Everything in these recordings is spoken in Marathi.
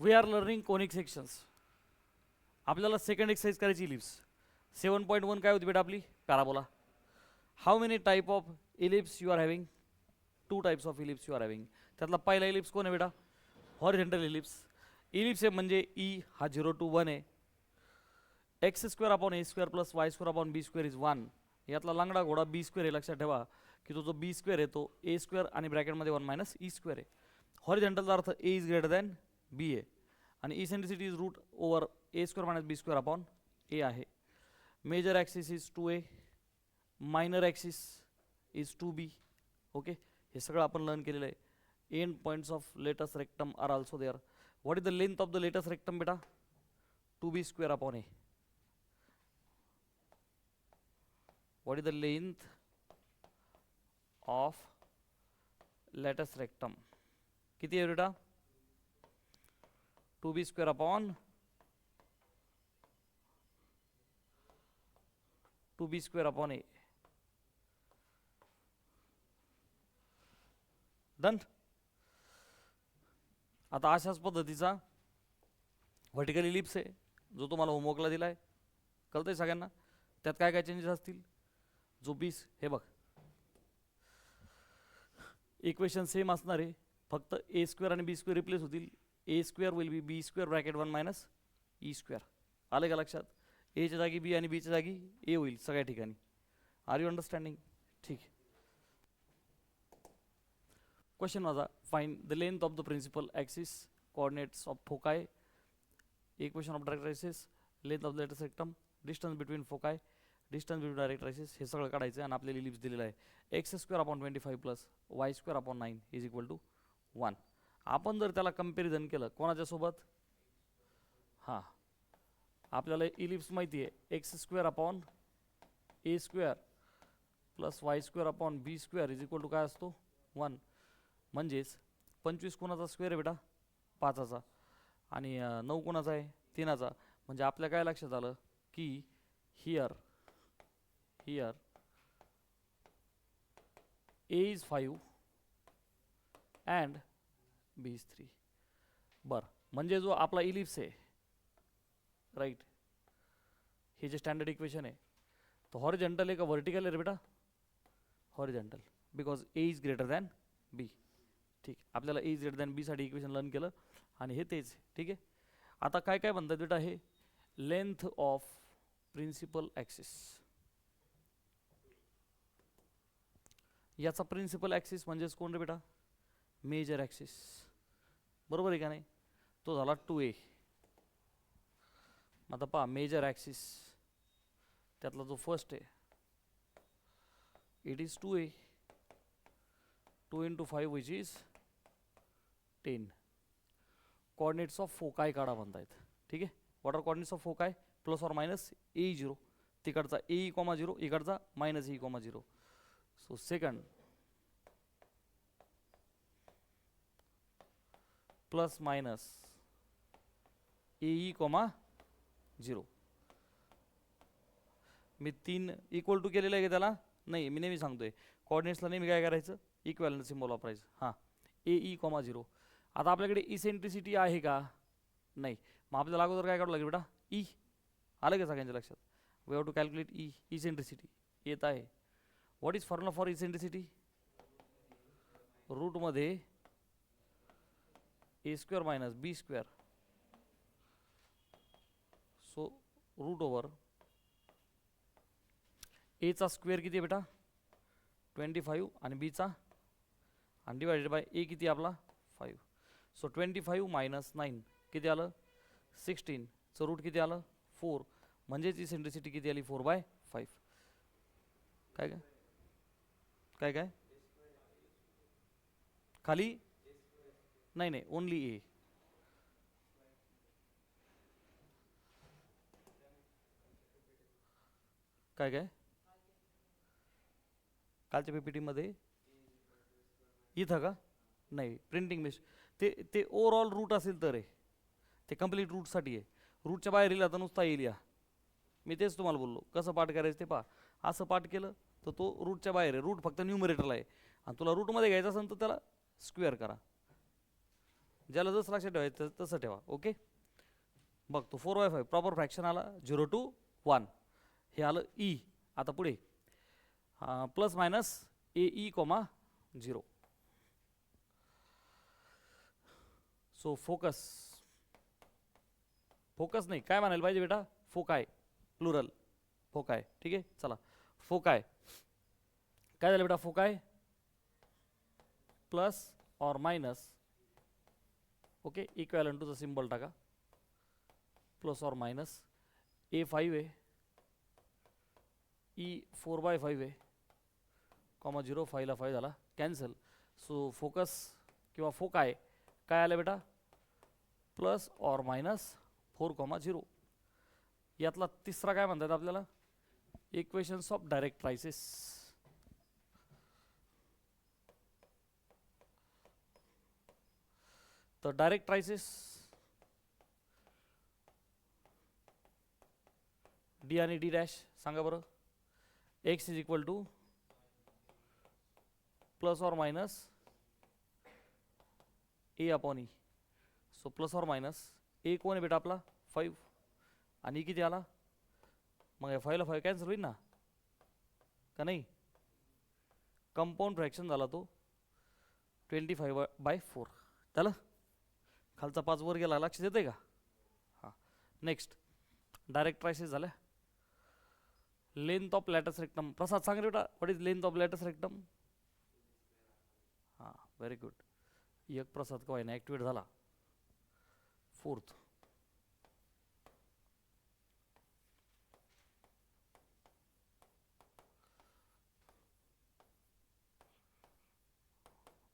We are learning conic sections. आपल्याला सेकंड एक्सरसाइज करायची इलिप्स. 7.1 काय होती बेटा आपली? Parabola. How many type of ellipse you are having? 2 types of ellipse you are having. त्यातला पहिला इलिप्स कोण आहे बेटा? Horizontal ellipse. इलिप्स आहे म्हणजे ई हा 0 to 1 आहे. X square upon A square plus Y square upon B square is 1. यातला लांगडा घोडा बी स्क्वेअर आहे. लक्षात ठेवा की तो जो बी स्क्वेअर आहे तो ए स्क्वेअर आणि ब्रॅकेटमध्ये 1 मायनस ई स्क्वेअर आहे. हॉरिझॉन्टलचा अर्थ A is greater than B आहे आणि eccentricity is root over A square minus B square upon A आहे. Major axis is 2a, minor axis is 2b. Okay, हे सगळं आपण लर्न केलेलं आहे. End points of latus rectum are also there. What is the length of the latus rectum बेटा? 2b square upon A. What is the length of latus rectum? किती आहे बेटा? 2b square upon 2b square upon A. Done. आता अशाच पद्धतीचा व्हर्टिकल इलिप्स आहे जो तुम्हाला होमवर्कला दिलाय. कळतंय सगळ्यांना? त्यात काय काय चेंजेस असतील? जो 20 हे बघ इक्वेशन सेम असणार आहे, फक्त ए स्क्वेअर आणि बी स्क्वेअर रिप्लेस होतील. A square will be B square bracket 1 minus E square. आलं का लक्षात? एच्या जागी बी आणि बीच्या जागी ए होईल सगळ्या ठिकाणी. Are you understanding? ठीक. क्वेश्चन माझा, find the length of the principal axis coordinates of foci. Equation of directrices, length of the latus rectum, distance between foci, distance between directrices, हे सगळं काढायचं आहे आणि आपल्याला इलिप्स दिलेलं आहे. X square upon 25 plus Y square upon 9 is equal to 1. आपण जर त्याला कंपॅरिझन केलं कोणाच्या सोबत? हां, आपल्याला इलिप्स माहिती आहे. X square upon A square plus Y square upon B square is equal to काय असतो? 1. म्हणजेच 25 कोणाचा स्क्वेअर आहे बेटा? 5चा. आणि 9 कोणाचा आहे? 3चा. म्हणजे आपल्या काय लक्षात आलं की here A is 5 and B is 3. बरं, म्हणजे जो आपला इलिप्स आहे राईट, हे जे स्टँडर्ड इक्वेशन आहे तो हॉरिझॉन्टल आहे का व्हर्टिकल आहे रे बेटा? Horizontal, because A is greater than B. ठीक, आपल्याला A is greater than B साठी इक्वेशन लर्न केलं आणि हे तेच. ठीक आहे, आता काय काय म्हणतात बेटा? हे लेंथ ऑफ प्रिन्सिपल ॲक्सिस. याचा प्रिन्सिपल ॲक्सिस म्हणजेच कोण रे बेटा? Major axis. बरोबर आहे का नाही? तो झाला 2a. आता पहा मेजर ॲक्सिस त्यातला जो फर्स्ट आहे it is 2a. 2 into 5 which is 10. Coordinates of foci काढा म्हणतायत. ठीक आहे, what are coordinates of foci? Plus or minus A 0, तिकडचा ए कॉमा 0, इकडचा minus E comma 0. So second plus minus A comma 0. मी 3 इक्वल टू केलेलं आहे का त्याला? नाही, मी नेहमी सांगतोय कोऑर्डिनेट्सला नेहमी काय करायचं? इक्वॅलंट सिम्बॉल वापरायचं. हां, ए कॉमा 0. आता आपल्याकडे इसेंट्रिसिटी आहे का? नाही. मग आपल्याला अगोदर काय काढू लागेल बेटा? ई. आलं का सगळ्यांच्या लक्षात? We have to calculate E, eccentricity येत आहे. What is formula for eccentricity? रूटमध्ये A square minus B square. So root over एचा स्क्वेअर किती आहे बेटा? 25 आणि बीचा आणि डिवायडेड बाय ए किती आपला? 5. सो 25 मायनस 9 किती आलं? 16. चं रूट किती आलं? 4. म्हणजेच इसेंट्रिसिटी किती आली? 4/5. काय काय काय काय खाली? नाही नाही, ओनली ए. काय काय कालच्या पीपीटीमध्ये इथं का? नाही, प्रिंटिंग मिस. ते ओव्हरऑल रूट असेल तर आहे, ते कंप्लीट रूटसाठी आहे. रूटच्या बाहेर लिहिला तर नुसता येईल या. मी तेच तुम्हाला बोललो कसं पाठ करायचं ते पहा. असं पाठ केलं तर तो रूटच्या बाहेर आहे. रूट फक्त न्यूमरेटरला आहे आणि तुला रूटमध्ये घ्यायचं असेल तर त्याला स्क्वेअर करा. ज्याला जसं लक्षात ठेवायचं तसं ठेवा. ओके, बघ तो 4/5 प्रॉपर फ्रॅक्शन आला 0 to 1, हे आलं ई. आता पुढे plus minus A E comma 0. So focus, focus नाही काय म्हणायला पाहिजे बेटा, फोकाय प्लुरल, फोकाय. ठीक आहे, चला फोकाय काय झालं बेटा, फोकाय प्लस और मायनस. ओके, इक्वॅलंट टू चा सिम्बॉल टाका, प्लस और मायनस A5 आहे, ई 4/5 आहे, कॉमा 0, 5 ला 5 झाला कॅन्सल. सो फोकस किंवा फोकाय काय आलं बेटा, प्लस और मायनस 4,0. यातला तिसरा काय म्हणतात आपल्याला, इक्वेशन्स ऑफ डायरेक्ट ट्रायसिस. तर डायरेक्ट ट्रायसिस डी आणि डी डॅश सांगा बरं. X is equal to plus और minus A upon E. So plus और मायनस ए कोण आहे बेटा आपला 5 आणि ई किती आला, मग 5 ला 5 कॅन्सल होईल ना का नाही, कंपाऊंड फ्रॅक्शन झाला तो 25/4. झालं, खालचा 5 वर गेला, लक्ष देते का. हां, नेक्स्ट डायरेक्ट ट्रायसिस झाल्या. Length of latus rectum, Prasad सांग रे बेटा, what is length of latus rectum. हां, व्हेरी गुड, एक प्रसाद का ना ॲक्टिवेट झाला. Fourth,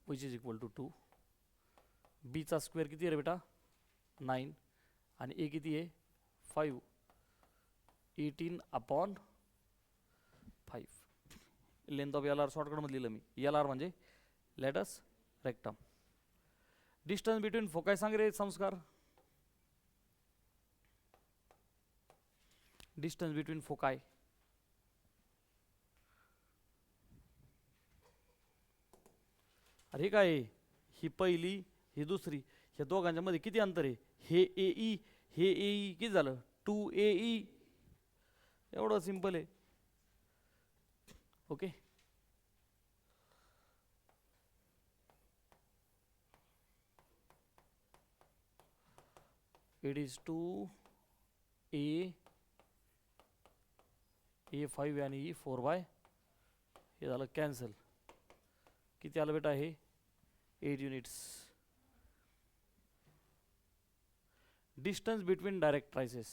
which is equal to 2. B चा स्क्वेअर किती आहे रे बेटा 9 आणि ए किती आहे 5, 18/5. लेंथ ऑफ एल आर शॉर्टकटमध्ये लिहिलं मी, एल आर म्हणजे लॅटस रेक्टम. डिस्टन्स बिटवीन फोकाय सांग रे संस्कार, डिस्टन्स बिटवीन फोकाय. अरे काय, ही पहिली ही दुसरी, ह्या दोघांच्या मध्ये किती अंतर आहे, हे ए ई हे ए ई किती झालं 2AE. एवढं सिंपल आहे. ओके, इट इज 2A5 आणि ई 4/, हे झालं कॅन्सल. किती आलं बेटा हे 8 units. Distance between directrices,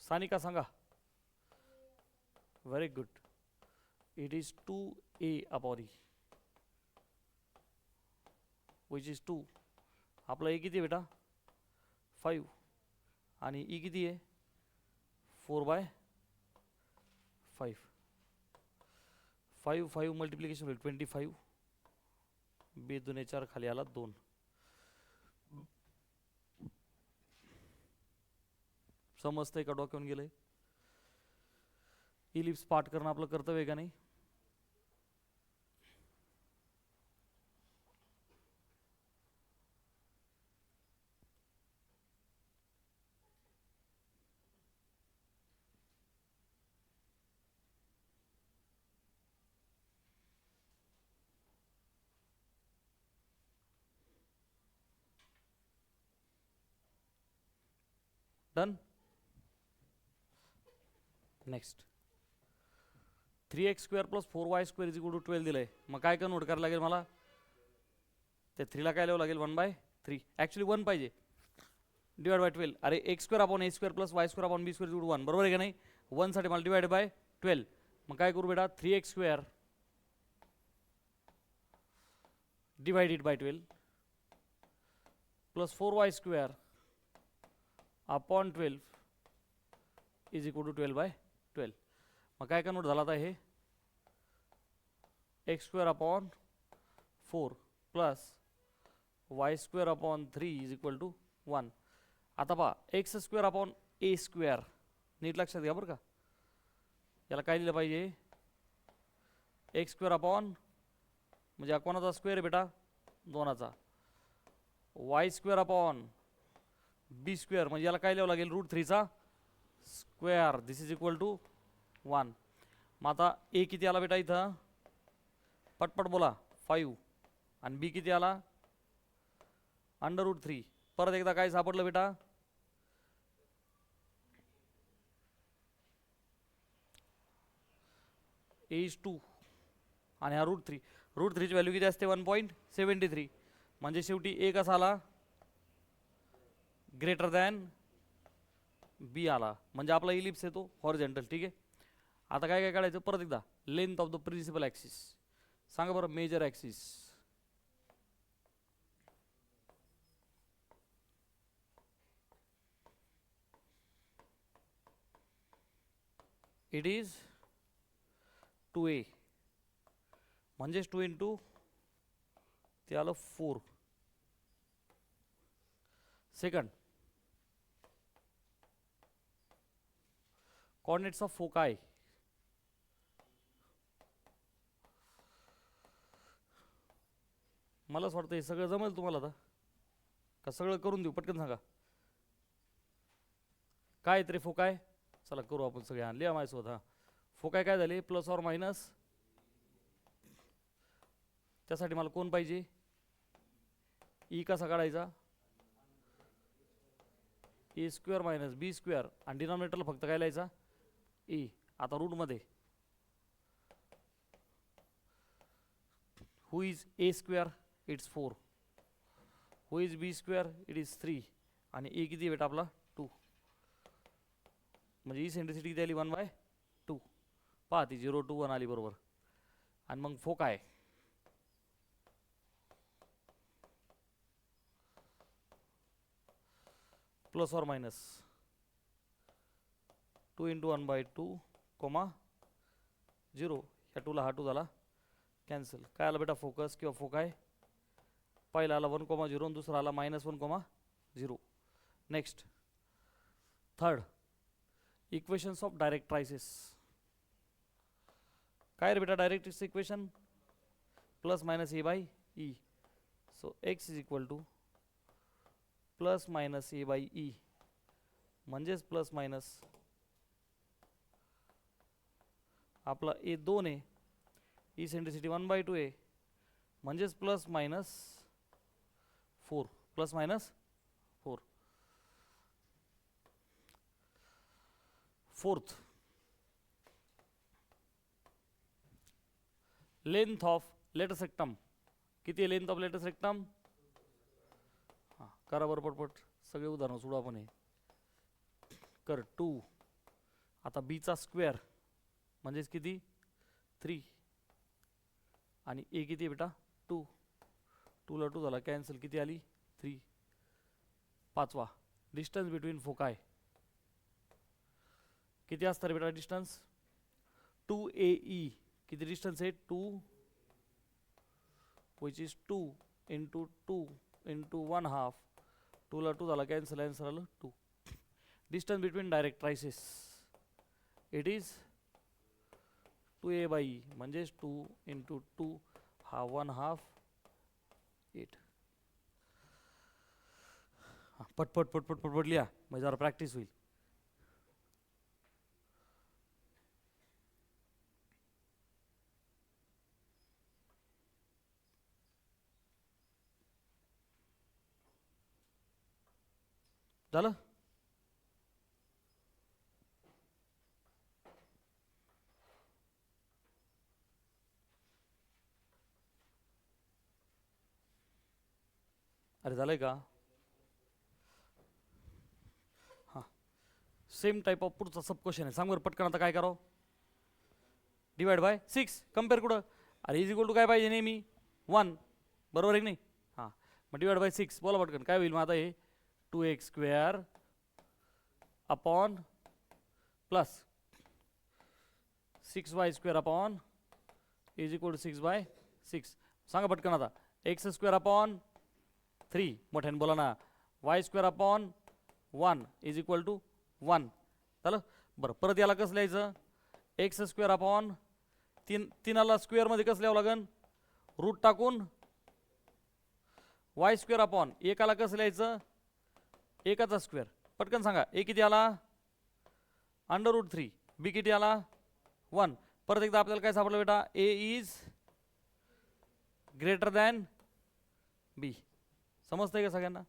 Sanika सांगा. Very good, it is 2A/E which is 2. आपला ए किती बेटा 5 आणि ई किती आहे 4/5. 5 मल्टिप्लिकेशन होईल 25, बे 2 4 खाली आला 2. समजतंय का, डोक्यावरून गेलंय. इलिप्स पाठ करणं आपलं कर्तव्य आहे का नाही. डन. नेक्स्ट 3x² + 4y² = 12 दिलंय. मग काय कन्वर्ट करायला लागेल मला, ते 3 ला काय लिहावं लागेल 1/3. ॲक्च्युली 1 पाहिजे, /12. अरे x² / a² + y² / b² = 1, बरोबर आहे का नाही. 1 साठी मला /12. मग काय करू बेटा 3x² divided by 12 plus 4y² upon 12 is equal to 12/12. मग काय कन्वर्ट झाला आता हे x² upon 4 plus y² upon 3 is equal to 1. आता पहा x² upon a², नीट लक्षात घ्या बरं का. याला काय लिहिलं पाहिजे एक्स स्क्वेअर अपॉन म्हणजे हा कोणाचा स्क्वेअर आहे बेटा 2चा वाय स्क्वेअर अपॉन बी स्क्वेअर म्हणजे याला काय लिहावं लागेल √3चा square this is equal to 1. मग आता ए किती आला बेटा इथं पटपट बोला 5 आणि बी किती आला √3. परत एकदा काय सापडलं बेटा ए इज 2 आणि हा √3. √3ची व्हॅल्यू किती असते 1.73 म्हणजे शेवटी ए कसा आला ग्रेटर दॅन बी आला म्हणजे आपला इलिप्स येतो हॉरिझॉन्टल. ठीक आहे. आता काय काय काढायचं परत एकदा length of the principal axis सांगा बरं major axis it is 2a म्हणजेच 2 इंटू ते आलं 4. सेकंड coordinates of foci मला असं वाटतं हे सगळं जमेल तुम्हाला आता का सगळं करून देऊ पटकन सांगा काय तरी फोकाय चला करू आपण सगळे आणले माझ्यासोबत. हां फोकाय काय झाले प्लस ऑर मायनस त्यासाठी मला कोण पाहिजे ई कसा काढायचा ए स्क्वेअर मायनस बी स्क्वेअर आणि डिनॉमिनेटरला फक्त काय लिहायचा ए. आता रूटमध्ये who is a square it's 4 who is b square it is 3 आणि a किती बेटा आपला 2 म्हणजे इसेंट्रिसिटी किती आली 1/2 पहा ती 0 2 1 आली बरोबर. आणि मग foci plus or minus 2 into 1/2 comma 0 ह्या 2ला हा 2 झाला कॅन्सल. काय आला बेटा फोकस किंवा फोकाय पहिला आला 1,0 आणि दुसरा आला -1,0. Next third equations of directrices काय रे बेटा directrix equation plus minus a by e. So x is equal to plus minus a by e म्हणजेच प्लस मायनस आपला ए 2 आहे इसेंट्रिसिटी 1/2 आहे म्हणजेच plus minus 4 plus minus 4. Fourth length of latus rectum किती आहे लेंथ ऑफ लेटस रेक्टम हां करा बरं पटपट सगळे उदाहरण सोडू आपण हे कर 2. आता बीचा स्क्वेअर म्हणजेच किती 3 आणि ए किती आहे बेटा 2 2 ला 2 झाला कॅन्सल किती आली 3. पाचवा डिस्टन्स बिटवीन फोकाय किती असतं रे बेटा डिस्टन्स 2AE किती डिस्टन्स आहे 2 विच इज 2 इंटू 2 इंटू 1/2 2 ला 2 झाला कॅन्सल आन्सर आलं 2. Distance between directrices it is 2A/E म्हणजेच 2 इंटू 2 हा 1/2 8. पटपट पटपट पटपट लिहा म्हणजे जरा प्रॅक्टिस होईल. झालं अरे झालंय का हां सेम टाईप ऑफ पुढचा सब क्वेश्चन आहे सांग बरं पटकन आता काय करावं डिवाइड बाय 6 कम्पेअर कुठं अरे इज इक्वल टू काय पाहिजे नेहमी 1 बरोबर आहे की नाही हां मग डिवाइड बाय 6 बोला पटकन काय होईल मग आता हे 2x² upon plus 6y² upon is equal to 6/6 सांगा पटकन आता x² अपॉन 3 मोठ्याने बोला ना y² upon 1 is equal to 1 झालं बरं. परत याला कसं लिहायचं x² अपॉन तीनाला स्क्वेअरमध्ये कसं लिहावं लागन, रूट टाकून वाय स्क्वेअर अपॉन एकाला कसं लिहायचं, एकाचा स्क्वेअर. पटकन सांगा, ए किती आला, √3. बी किती आला, 1. परत एकदा आपल्याला काय सापडलं बेटा, ए इज ग्रेटर दॅन बी. समजतंय का सगळ्यांना,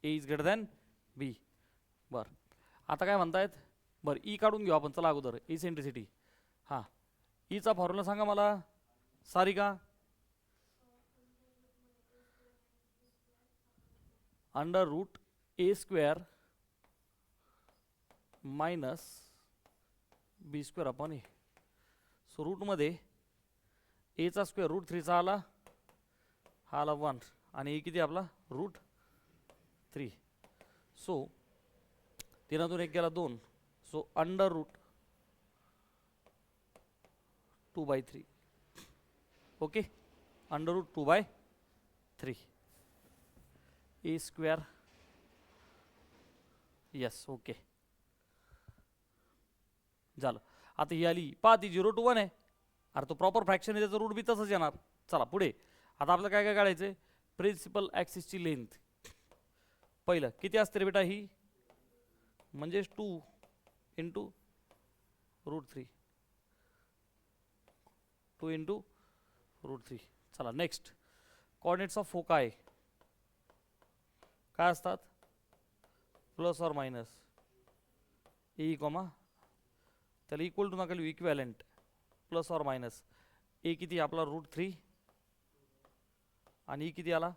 ए इज ग्रेटर दॅन बी. बरं आता काय म्हणतायत, बरं ई काढून घेऊ आपण, चला अगोदर इसेंट्रिसिटी. हां ईचा फॉर्म्युला सांगा मला Sarika. √a² minus b² upon A. So रूटमध्ये एचा स्क्वेअर √3चा आला, हा आला 1 आणि ए किती आपला √3. सो 3तून 1 गेला 2. So √2/3. Okay, √2/3 a². Yes okay झालं. आता ही आली पहा, ती 0 to 1 आहे. अरे तो प्रॉपर फ्रॅक्शन आहे, त्याचं रूट बी तसंच येणार. चला पुढे. आता आपल्याला काय काय काढायचं आहे, प्रिन्सिपल ॲक्सिसची लेंथ. पहिलं किती असते रे बेटा, ही म्हणजे 2 × √3. 2 × √3. चला नेक्स्ट, कोऑर्डिनेट्स ऑफ फोकाय काय असतात, plus or minus A comma, त्याला इक्वल टू नका लिहू, इक्वॅलेंट प्लस ऑर मायनस. ए किती आपला √3 आणि ई किती आला,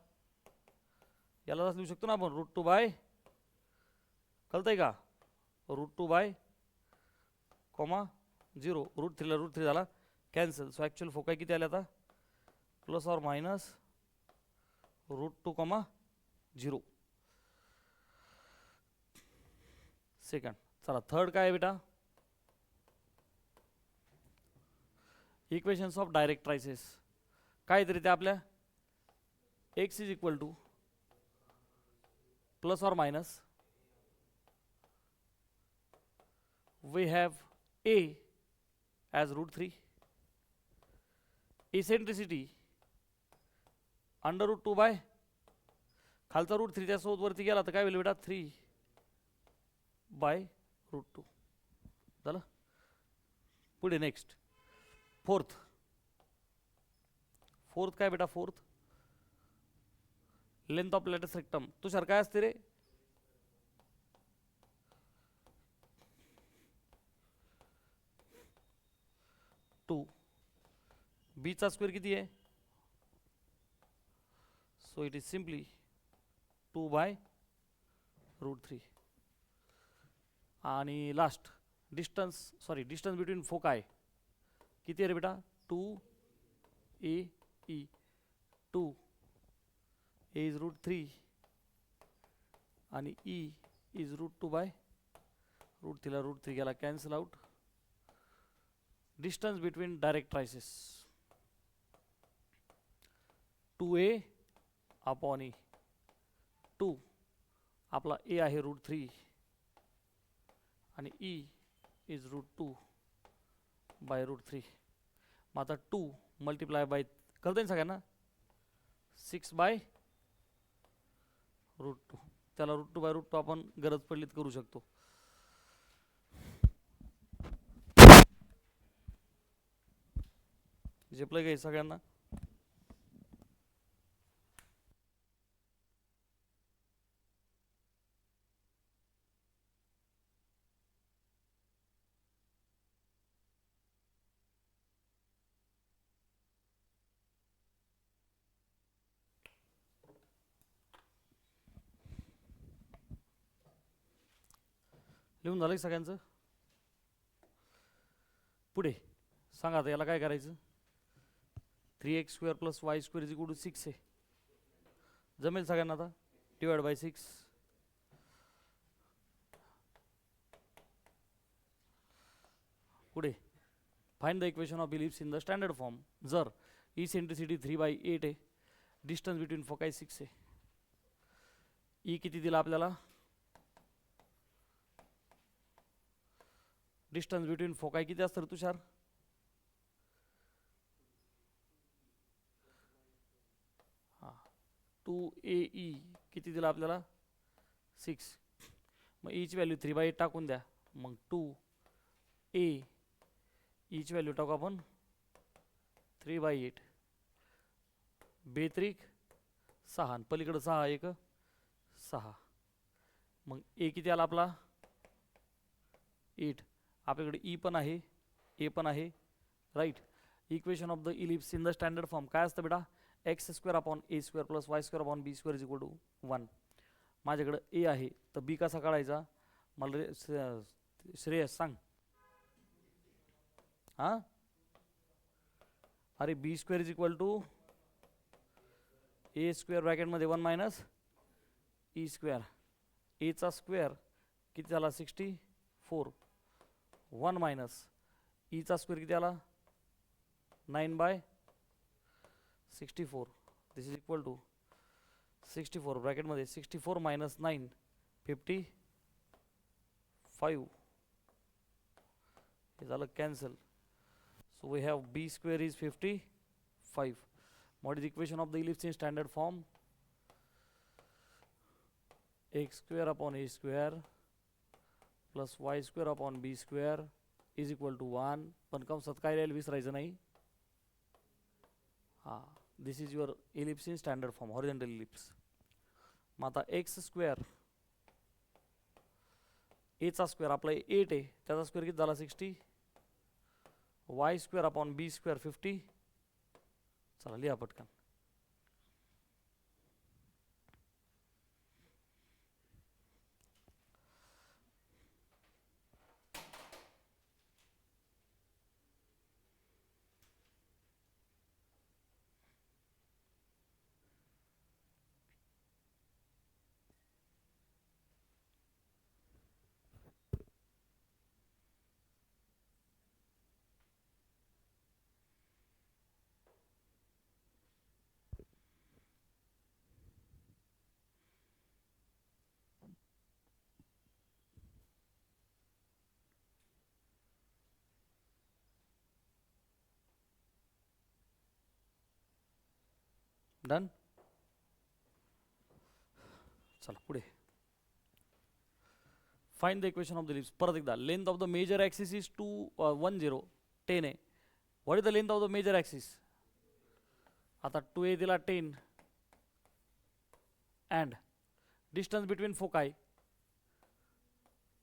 याला लिहू शकतो ना आपण √2/, कळतंय का, √2/, 0. √3ला √3 झाला कॅन्सल. सो ॲक्च्युअल फोकाय किती आले आता, प्लस ऑर मायनस √2, 0. सेकंड. चला थर्ड काय आहे बेटा, इक्वेशन्स ऑफ डायरेक्ट्रायसिस. काय तरी ते आपल्या x is equal to plus or minus, we have a as √3, eccentricity √2/, खालचा √3 त्यासोबत वरती गेला तर काय होईल बेटा, 3/√2. झालं. पुढे नेक्स्ट फोर्थ काय बेटा, fourth length of latus rectum. Tushar काय असते रे, 2. बीचा स्क्वेअर किती आहे, सो इट इज सिम्पली 2/√3. आणि लास्ट डिस्टन्स बिटवीन फोकाय किती आहे रे बेटा, 2AE. 2 A इज √3 आणि E इज √2/√3ला √3 गेला cancel out. Distance between directrices 2A upon E. 2 आपला A आहे √3 आणि E इज √2/√3. मग आता 2 मल्टिप्लाय बाय करता येईल सगळ्यांना, 6/√2. त्याला √2/√2 आपण गरज पडली तर करू शकतो. झेपलं काय सगळ्यांना, लिहून झालं सगळ्यांचं. पुढे सांगा आता याला काय करायचं, 3x² + y² = 6 आहे. जमेल सगळ्यांना आता, /6. पुढे find the equation of ellipse in the standard form. जर इसेंट्रिसिटी 3/8 आहे, डिस्टन्स बिटवीन फोकाय 6 आहे, ई किती दिला आपल्याला, डिस्टन्स बिटवीन फोकाय किती असतं तुषार, 2AE किती दिला आपल्याला 6. मग ईची व्हॅल्यू 3/8 टाकून द्या. मग 2A ईची व्हॅल्यू टाकू आपण 3/8. बेत्रिक 6 आणि पलीकडं 6 1 6. मग ए किती आला आपला 8. आपल्याकडे ई पण आहे ए पण आहे right. Equation of the ellipse in the standard form काय असतं बेटा x² upon a² plus y² upon b² is equal to 1. माझ्याकडे ए आहे तर बी कसा काढायचा मला श्रेयस सांग. हां अरे b² is equal to a² ब्रॅकेटमध्ये 1 मायनस e². एचा स्क्वेअर किती झाला 64. 1 मायनस ईचा स्क्वेअर किती आला 9/64. दिस इज इक्वल टू 64 ब्रॅकेटमध्ये 64 मायनस 9 55. हे झालं cancel. So we have b² is 55. What is equation of the ellipse in standard form x² upon a² plus y² upon b² is equal to 1. पण कंसात काय राहील विसरायचं नाही. हां this is your ellipse in standard form horizontal ellipse. मग आता x² एचा स्क्वेअर आपला 8 आहे त्याचा स्क्वेअर किती झाला 60. y² upon b² 50. चला लिहा पटकन. डन. चला पुढे. Find the equation of the ellipse. परत एकदा length of the major axis is 10 आहे. What is the length of the major axis. आता 2a दिला 10 अँड डिस्टन्स बिटवीन फोकाय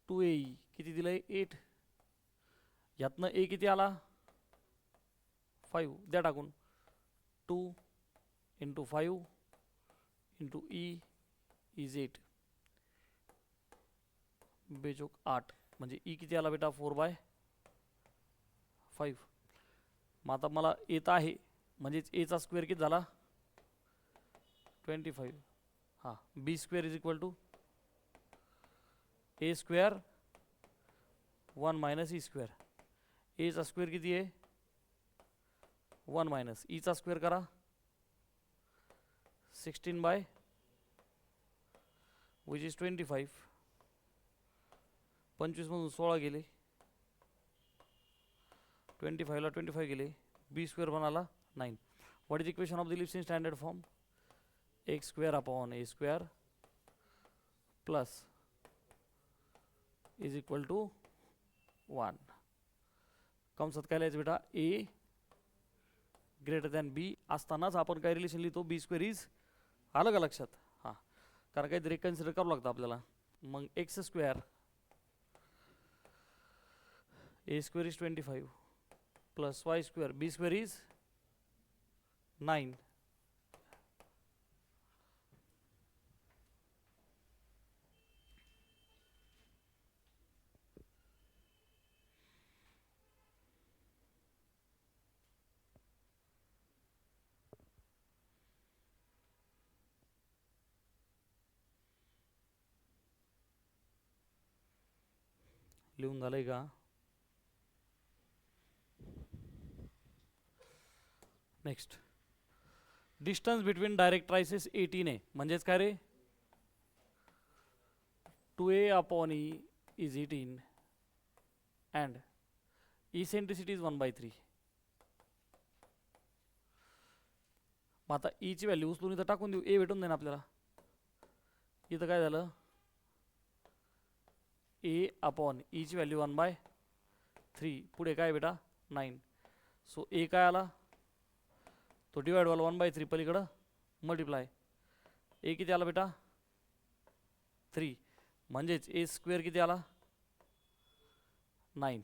2AE किती दिलंय 8. यातनं ए किती आला 5. द्या टाकून 2 इंटू 5 इंटू ई इज 8 बेचोक 8. म्हणजे ई किती आला बेटा 4/5. मग आता मला येत आहे म्हणजेच एचा स्क्वेअर किती झाला 25. हां b² is equal to a² 1 minus e². एचा स्क्वेअर किती आहे 1 मायनस ईचा स्क्वेअर करा 16 विच इज 25. 25 मधून 16 गेले 25 ला 25 गेले b² बनाला 9. What is equation of the ellipse in standard form x² upon a² plus is equal to 1. कंसात काय लिहायचं बेटा a ग्रेटर दॅन b असतानाच आपण काय रिलेशन लिहितो b² इज आलं का लक्षात. हां कारण काहीतरी कन्सिडर करावं लागतं आपल्याला. मग x² a² is 25 plus y² b² is 9. लिहून झालंय का. नेक्स्ट डिस्टन्स बिटवीन डायरेक्ट ट्रायसेस 18 आहे म्हणजेच काय रे 2a upon e is 18 and eccentricity is 1/3. मग आता ईची व्हॅल्यू उचलून इथं टाकून देऊ, ए भेटून जाईल आपल्याला. इथं काय झालं, ए अपॉन ईची व्हॅल्यू 1/3. पुढे काय बेटा 9. सो ए काय आला, तो डिवाइड वाला 1/3 पलीकडं मल्टिप्लाय. ए किती आला बेटा 3. म्हणजेच ए स्क्वेअर किती आला 9.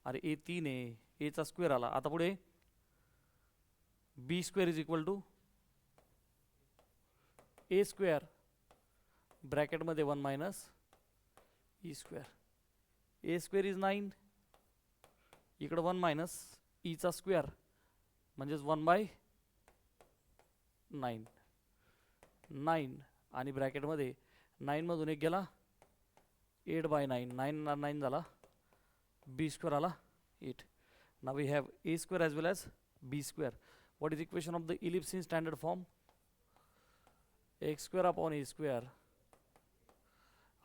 अरे ए 3 आहे, एचा स्क्वेअर आला. आता पुढे B square is equal to A square ब्रॅकेटमध्ये 1 minus E square. A square is 9, इकडं 1 मायनस ईचा स्क्वेअर म्हणजेच 1/9. 9 आणि ब्रॅकेटमध्ये 9 मधून एक गेला 8/9. 9 झाला, बी स्क्वेअर आला 8. Now we have A square as well as B square. What is equation of the ellipse in standard form, X square upon A square.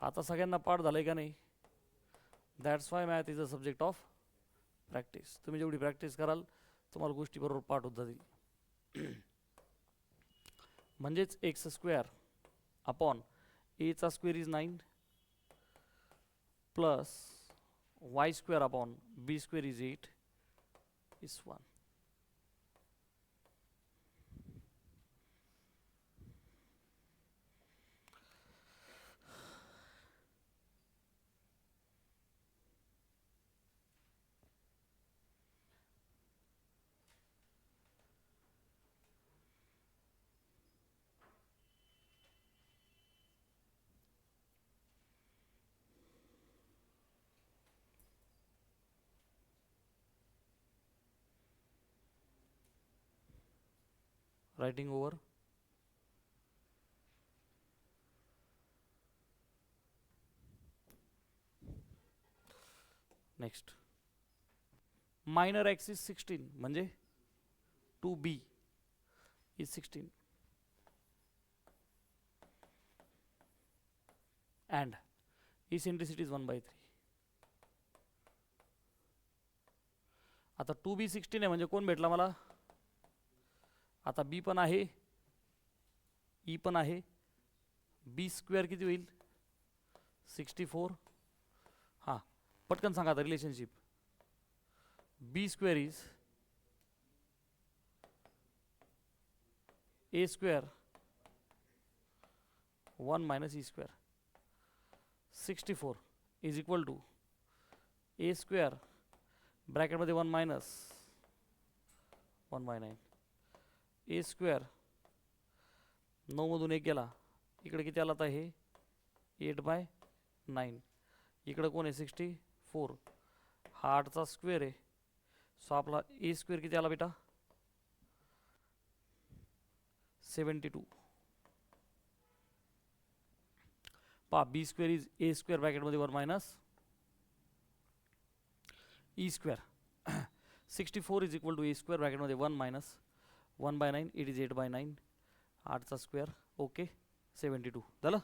आता सगळ्यांना पाठ झालंय का नाही. That's why math is a subject of practice. तुम्ही जेवढी प्रॅक्टिस कराल तुम्हाला गोष्टी बरोबर पाठ होत जातील. म्हणजेच एक्स स्क्वेअर अपॉन एचा square is 9 plus Y square upon B square is 8 is 1. Writing over. Next, minor x is 16 म्हणजे 2b is 16 and eccentricity is 1/3. आता 2b 16 आहे म्हणजे कोण भेटला मला, आता बी पण आहे ई पण आहे. बी स्क्वेअर किती होईल 64. हां पटकन सांगा आता relationship. B square is A square 1 minus E square. 64 is equal to A square ब्रॅकेटमध्ये 1 मायनस 1/9. ए स्क्वेअर 9 मधून एक गेला, इकडे किती आला आता हे 8/9. इकडे कोण आहे 64. हा 8चा स्क्वेअर आहे. सो आपला ए स्क्वेअर किती आला बेटा 72. पहा B square is A square ब्रॅकेटमध्ये 1 minus E square. 64 is equal to A square ब्रॅकेटमध्ये 1 मायनस 1/9. It is 8/9. 8चा स्क्वेअर ओके 72 झालं.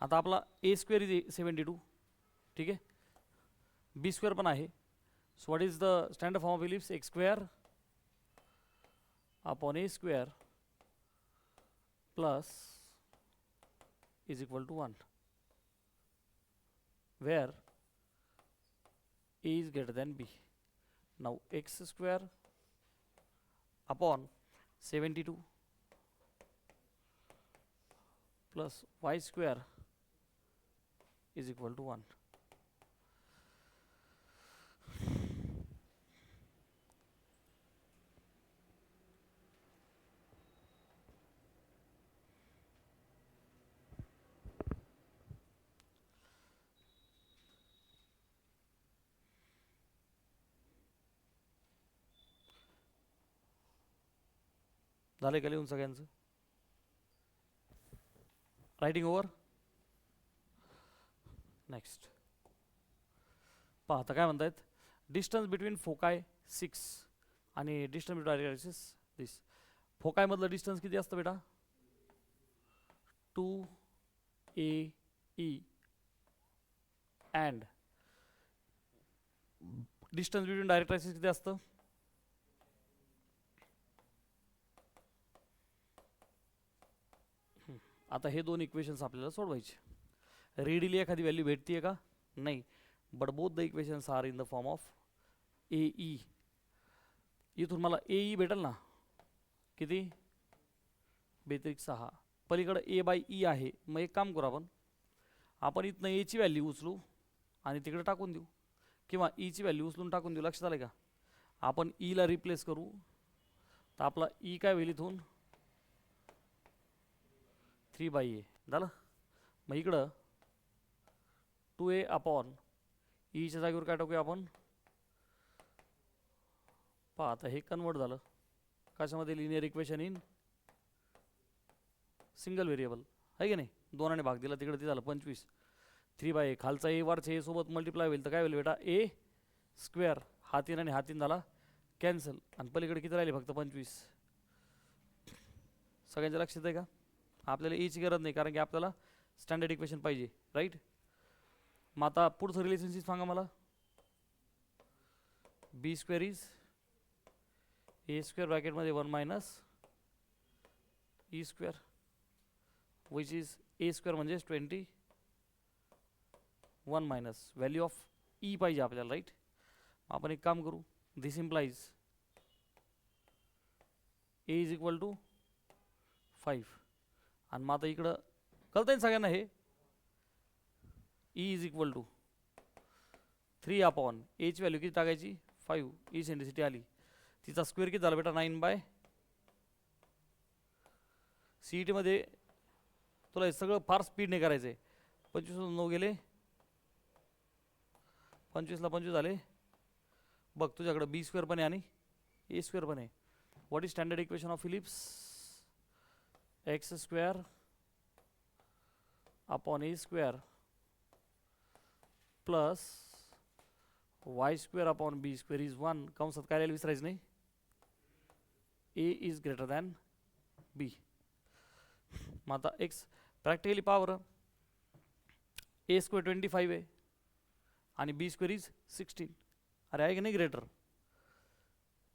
आता आपला ए स्क्वेअर इज 72 ठीक आहे. बी स्क्वेअर पण आहे. So what is the standard form of ellipse, x square upon A square plus is equal to 1 where a is greater than b. Now x square upon 72 plus y square is equal to 1. झाले का लिहून सगळ्यांचं. Writing over. नेक्स्ट पहा आता काय म्हणतायत, डिस्टन्स बिटवीन फोकाय 6 आणि डिस्टन्स बिटवीन डायरेक्ट्रिक्स दिस. फोकाय मधलं डिस्टन्स किती असतं बेटा 2AE and distance between directrix किती असतं आता हे दोन इक्वेशन्स आपल्याला सोडवायचे. रेडिली एखादी व्हॅल्यू भेटते का? नाही. But both the equations are in the form of A E. इथून मला ए ई भेटेल ना, किती? बेत्रिक 6. पलीकडे ए बाय ई आहे. मग एक काम करू आपण इथनं एची व्हॅल्यू उचलू आणि तिकडे टाकून देऊ, किंवा ईची व्हॅल्यू उचलून टाकून देऊ. लक्षात आलं का? आपण ईला रिप्लेस करू तर आपला ई काय होईल इथून? 3/a झालं. मग इकडं 2a अपॉन ईच्या जागेवर काय टाकूया आपण? पहा आता हे कन्वर्ट झालं कशामध्ये? Linear equation in single variable आहे की नाही. 2 ने भाग दिला तिकडे ते झालं 25. 3/a खालचा ए वरच्या ए सोबत मल्टिप्लाय होईल तर काय होईल बेटा? ए स्क्वेअर. हा 3 आणि हा 3 झाला कॅन्सल, आणि पलीकडे किती राहिले? फक्त 25. सगळ्यांच्या लक्षात आहे का? आपल्याला ईची गरज नाही, कारण की आपल्याला स्टँडर्ड इक्वेशन पाहिजे, राईट. मग आता पुढचं रिलेशनशिप सांगा मला. B square is A square ब्रॅकेटमध्ये 1 minus E square which is A square म्हणजेच 21 मायनस व्हॅल्यू ऑफ ई पाहिजे आपल्याला, राईट. आपण एक काम करू. This implies A is equal to 5. आणि मग आता इकडं कळतं आहे सगळ्यांना हे? E is equal to 3 upon एची व्हॅल्यू किती टाकायची? 5. ई सेंट्रिसिटी आली. तिचा स्क्वेअर किती झाला बेटा? 9/. सीईटीमध्ये तुला हे सगळं फार स्पीडने करायचं आहे. 25 9 गेले, 25ला 25 झाले. बघ तुझ्याकडे बी स्क्वेअर पण आहे आणि ए स्क्वेअर पण आहे. What is standard equation of ellipse? X square upon A square plus Y square upon B square is 1. कंसात काय राहिलं विसरायचं नाही? ए इज ग्रेटर दॅन बी. मग आता x practically power a square 25 आहे आणि बी स्क्वेअर इज 16. अरे आहे की नाही greater?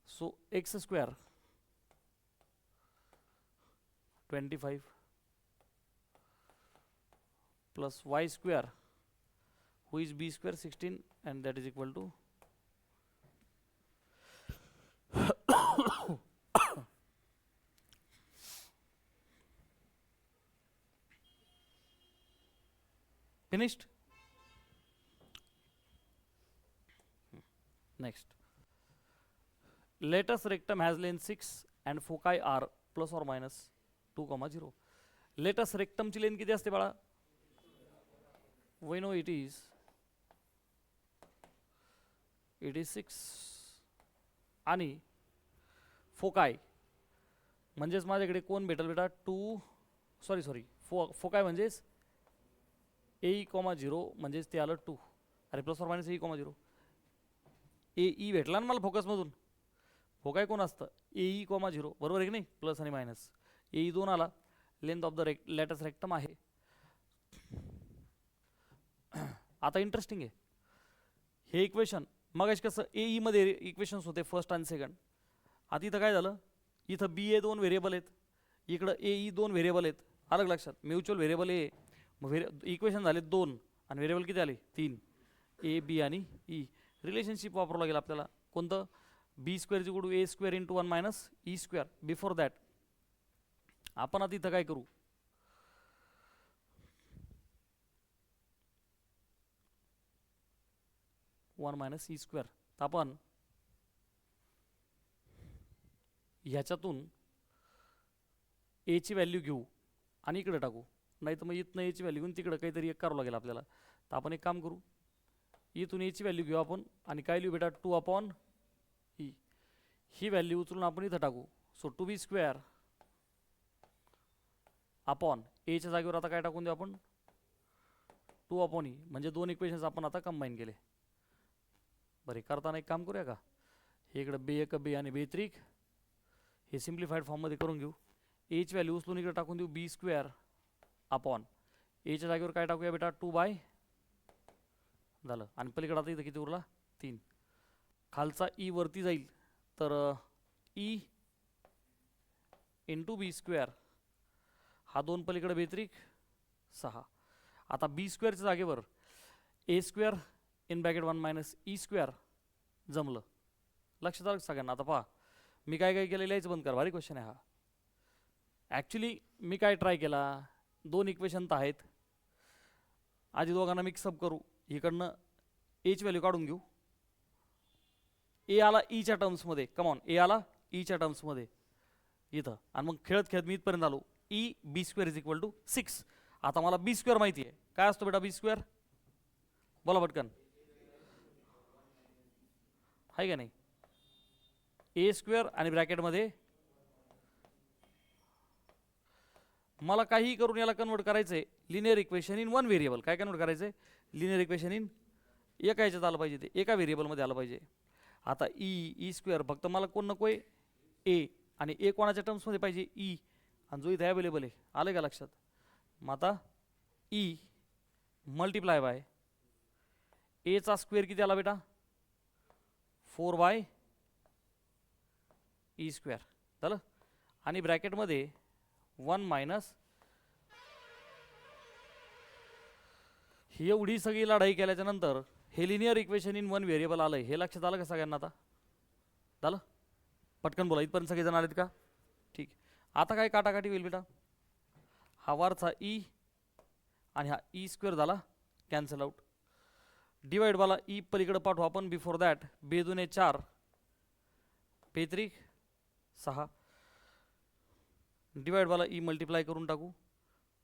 So x square 25 plus y square who is b square 16 and that is equal to finished. Next, latus rectum has length 6 and foci are plus or minus 2,0. latus rectum ची लेंथ किती असते बाळा? we know it is 6. आणि फोकाय म्हणजेच माझ्याकडे कोण भेटेल बेटा? 2 सॉरी फोकाय म्हणजेच a,0 म्हणजेच ते आलं 2. अरे plus or minus a,0 A E भेटला ना मला फोकसमधून. फोकाय कोण असतं? a,0 बरोबर आहे की नाही? प्लस आणि मायनस. ए 2 आला. लेंथ ऑफ द लॅटस रेक्टम आहे. आता इंटरेस्टिंग आहे हे इक्वेशन. मग कसं ए ई मध्ये इक्वेशन्स होते फर्स्ट आणि सेकंड. आता इथं काय झालं? इथं बी ए 2 व्हेरिएबल आहेत, इकडं ए ई 2 व्हेरिएबल आहेत. अलग लक्षात, म्युच्युअल व्हेरिएबल ए. मग इक्वेशन झाले 2 आणि व्हेरिएबल किती आले? 3. ए बी आणि ई. रिलेशनशिप वापरावं लागेल आपल्याला. कोणतं? B square equal to A square into 1 minus E square. Before that आपण आता इथं काय करू? 1 मायनस ई स्क्वेअर. तर आपण ह्याच्यातून ए ची व्हॅल्यू घेऊ आणि इकडे टाकू, नाही तर मग इथनं ए ची व्हॅल्यू घेऊन तिकडे काहीतरी एक करावं लागेल आपल्याला. तर आपण एक काम करू, इथून ए ची व्हॅल्यू घेऊ आपण आणि काय लिहू बेटा? 2 अपॉन ई. ही व्हॅल्यू उचलून आपण इथं टाकू. सो 2b स्क्वेअर अपॉन एच्या जागेवर आता काय टाकून देऊ आपण? 2 अपॉन ई. म्हणजे दोन इक्वेशन्स आपण आता कंबाईन केले. बरे करताना एक काम करूया का? हे इकडे बे एक बे आणि बे त्रिक हे सिम्प्लिफाईड फॉर्ममध्ये करून घेऊ. एची व्हॅल्यू उचलून इकडे टाकून देऊ बी स्क्वेअर अपॉन एच्या जागेवर काय टाकूया बेटा? 2 झालं. आणि पलीकडे आता इथं किती उरला? 3. खालचा ई वरती जाईल तर ई इंटू बी स्क्वेअर. हा 2 पलीकडे बेत्रिक 6. आता बी स्क्वेअरच्या जागेवर A square in bracket 1 minus E square जमलं. लक्षात आलं सगळ्यांना. आता पहा मी काय काय केलं लिहायचं बंद कर. भारी क्वेश्चन आहे हा. ॲक्च्युली मी काय ट्राय केला, 2 इक्वेशन तर आहेत, आधी दोघांना मिक्सअप करू. इकडनं एची व्हॅल्यू काढून घेऊ. ए आला ईच्या टर्म्समध्ये, कमॉन ए आला ईच्या टर्म्समध्ये इथं, आणि मग खेळत खेळत मी इथपर्यंत आलो. E b square is equal to 6. आता मला बी स्क्वेअर माहिती आहे. काय असतो बेटा बी स्क्वेअर? बोला पटकन. आहे का नाही? ए स्क्वेअर आणि ब्रॅकेटमध्ये मला काहीही करून याला कन्वर्ट करायचं आहे लिनियर इक्वेशन इन 1 व्हेरिएबल. काय कन्वर्ट करायचं आहे? लिनियर इक्वेशन इन एका ह्याच्यात आलं पाहिजे, ते एका व्हेरिएबलमध्ये आलं पाहिजे. आता ई स्क्वेअर फक्त मला कोण नको आहे? ए, आणि ए कोणाच्या टर्म्समध्ये पाहिजे? ई, आणि जो इथे अवेलेबल आहे. आलं का लक्षात? मग आता ई मल्टिप्लाय बाय एचा स्क्वेअर किती आला बेटा? 4 ई स्क्वेअर झालं. आणि ब्रॅकेटमध्ये 1 मायनस ही एवढी सगळी लढाई केल्याच्या नंतर हे लिनियर इक्वेशन इन 1 व्हेरिएबल आलं. हे लक्षात आलं का सगळ्यांना? आता झालं? पटकन बोला. इथपर्यंत सगळे जण आलेत का? ठीक. आता काय काटाकाटी होईल बेटा? हा वरचा ई आणि हा ई स्क्वेअर झाला कॅन्सल आउट. डिवाइड वाला ई पलीकडे पाठवू आपण. बिफोर दॅट बे दुने 4 बेत्रिक 6. डिवाइड वाला ई मल्टिप्लाय करून टाकू.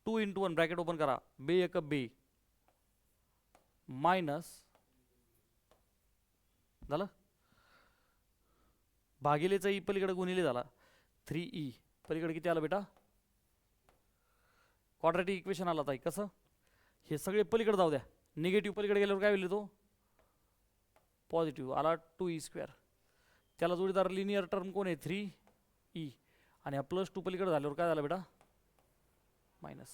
2 इंटू 1 ब्रॅकेट ओपन करा. बे एक बे मायनस झालं, भागिलेचा ई पलीकडे गुणिले झाला 3e. पलीकडे किती आलं बेटा? क्वाड्रॅटिक इक्वेशन आला. ताई कसं? हे सगळे पलीकडे जाऊ द्या. निगेटिव्ह पलीकडे गेल्यावर काय होईल? तो पॉझिटिव्ह आला 2e स्क्वेअर. त्याला जोडीदार लिनियर टर्म कोण आहे? 3e. आणि हा +2 पलीकडे झाल्यावर काय झालं बेटा? Minus.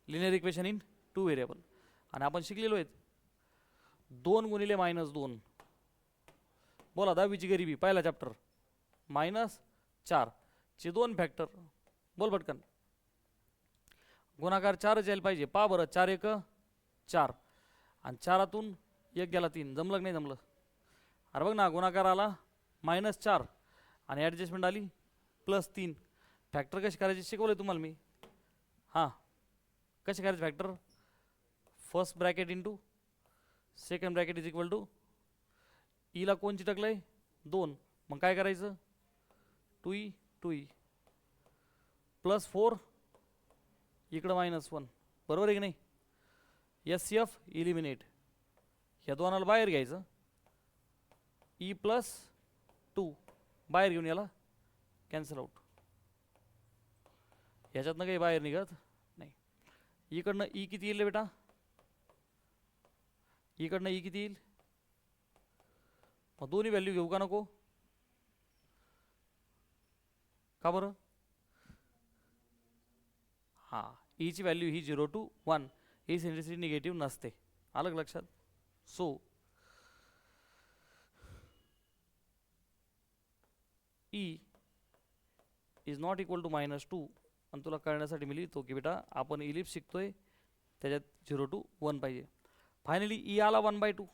Linear equation in 2 variable. आणि आपण शिकलेलो आहेत 2 गुणिले -2. बोला 10वीची गरिबी पहिला चॅप्टर. -4 चे 2 फॅक्टर. बोल पटकन. गुणाकार 4 यायला पाहिजे. पहा बरं, 4 1 4 आणि 4तून 1 गेला 3. जमलं की नाही जमलं? अरे बघ ना, गुणाकार आला -4 आणि ॲडजस्टमेंट आली +3. फॅक्टर कशी करायची शिकवलं तुम्हाला मी. हां, कशी करायची factor? First bracket into second bracket is equal to ईला कोण चिटकलं आहे? 2. मग काय करायचं? 2e +4 इकडं -1. बरोबर आहे की नाही? SCF eliminate. ह्या दोनाला बाहेर घ्यायचं. e +2 बाहेर घेऊन याला कॅन्सल आउट. ह्याच्यातनं काही बाहेर निघत नाही. इकडनं ई किती येईल बेटा? इकडनं ई किती येईल? मग दोन्ही व्हॅल्यू घेऊ का नको? का बरं? हां, ईची व्हॅल्यू ही 0 to 1. ही सेंट्रिसिटी निगेटिव्ह नसते. आलं का लक्षात? So e is not equal to -2. आणि तुला कळण्यासाठी मी लिहितो की बेटा आपण इलिप्स शिकतोय, त्याच्यात 0 to 1 पाहिजे. फायनली ई आला 1/2.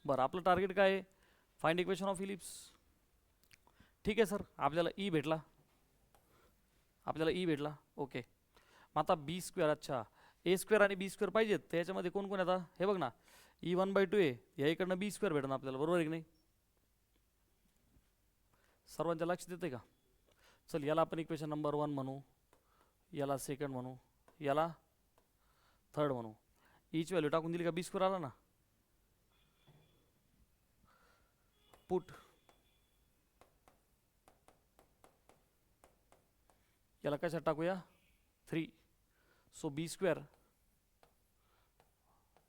बरं, आपलं टार्गेट काय आहे? Find equation of ellipse. ठीक आहे सर, आपल्याला ई भेटला. ओके. मग आता बी स्क्वेअर. अच्छा, ए स्क्वेअर आणि बी स्क्वेअर पाहिजेत. तर याच्यामध्ये कोण कोण येतात? हे बघ ना, ई 1/2 आहे. या इकडनं बी स्क्वेअर भेटणार आपल्याला. बरोबर आहे की नाही? सर्वांच्या लक्षात येते का? चल, याला आपण इक्वेशन नंबर 1 म्हणू, याला सेकंड म्हणू, याला थर्ड म्हणू. ईची व्हॅल्यू टाकून दिली का बी स्क्वेअर आला ना? पुट याला कशात टाकूया? 3. So b square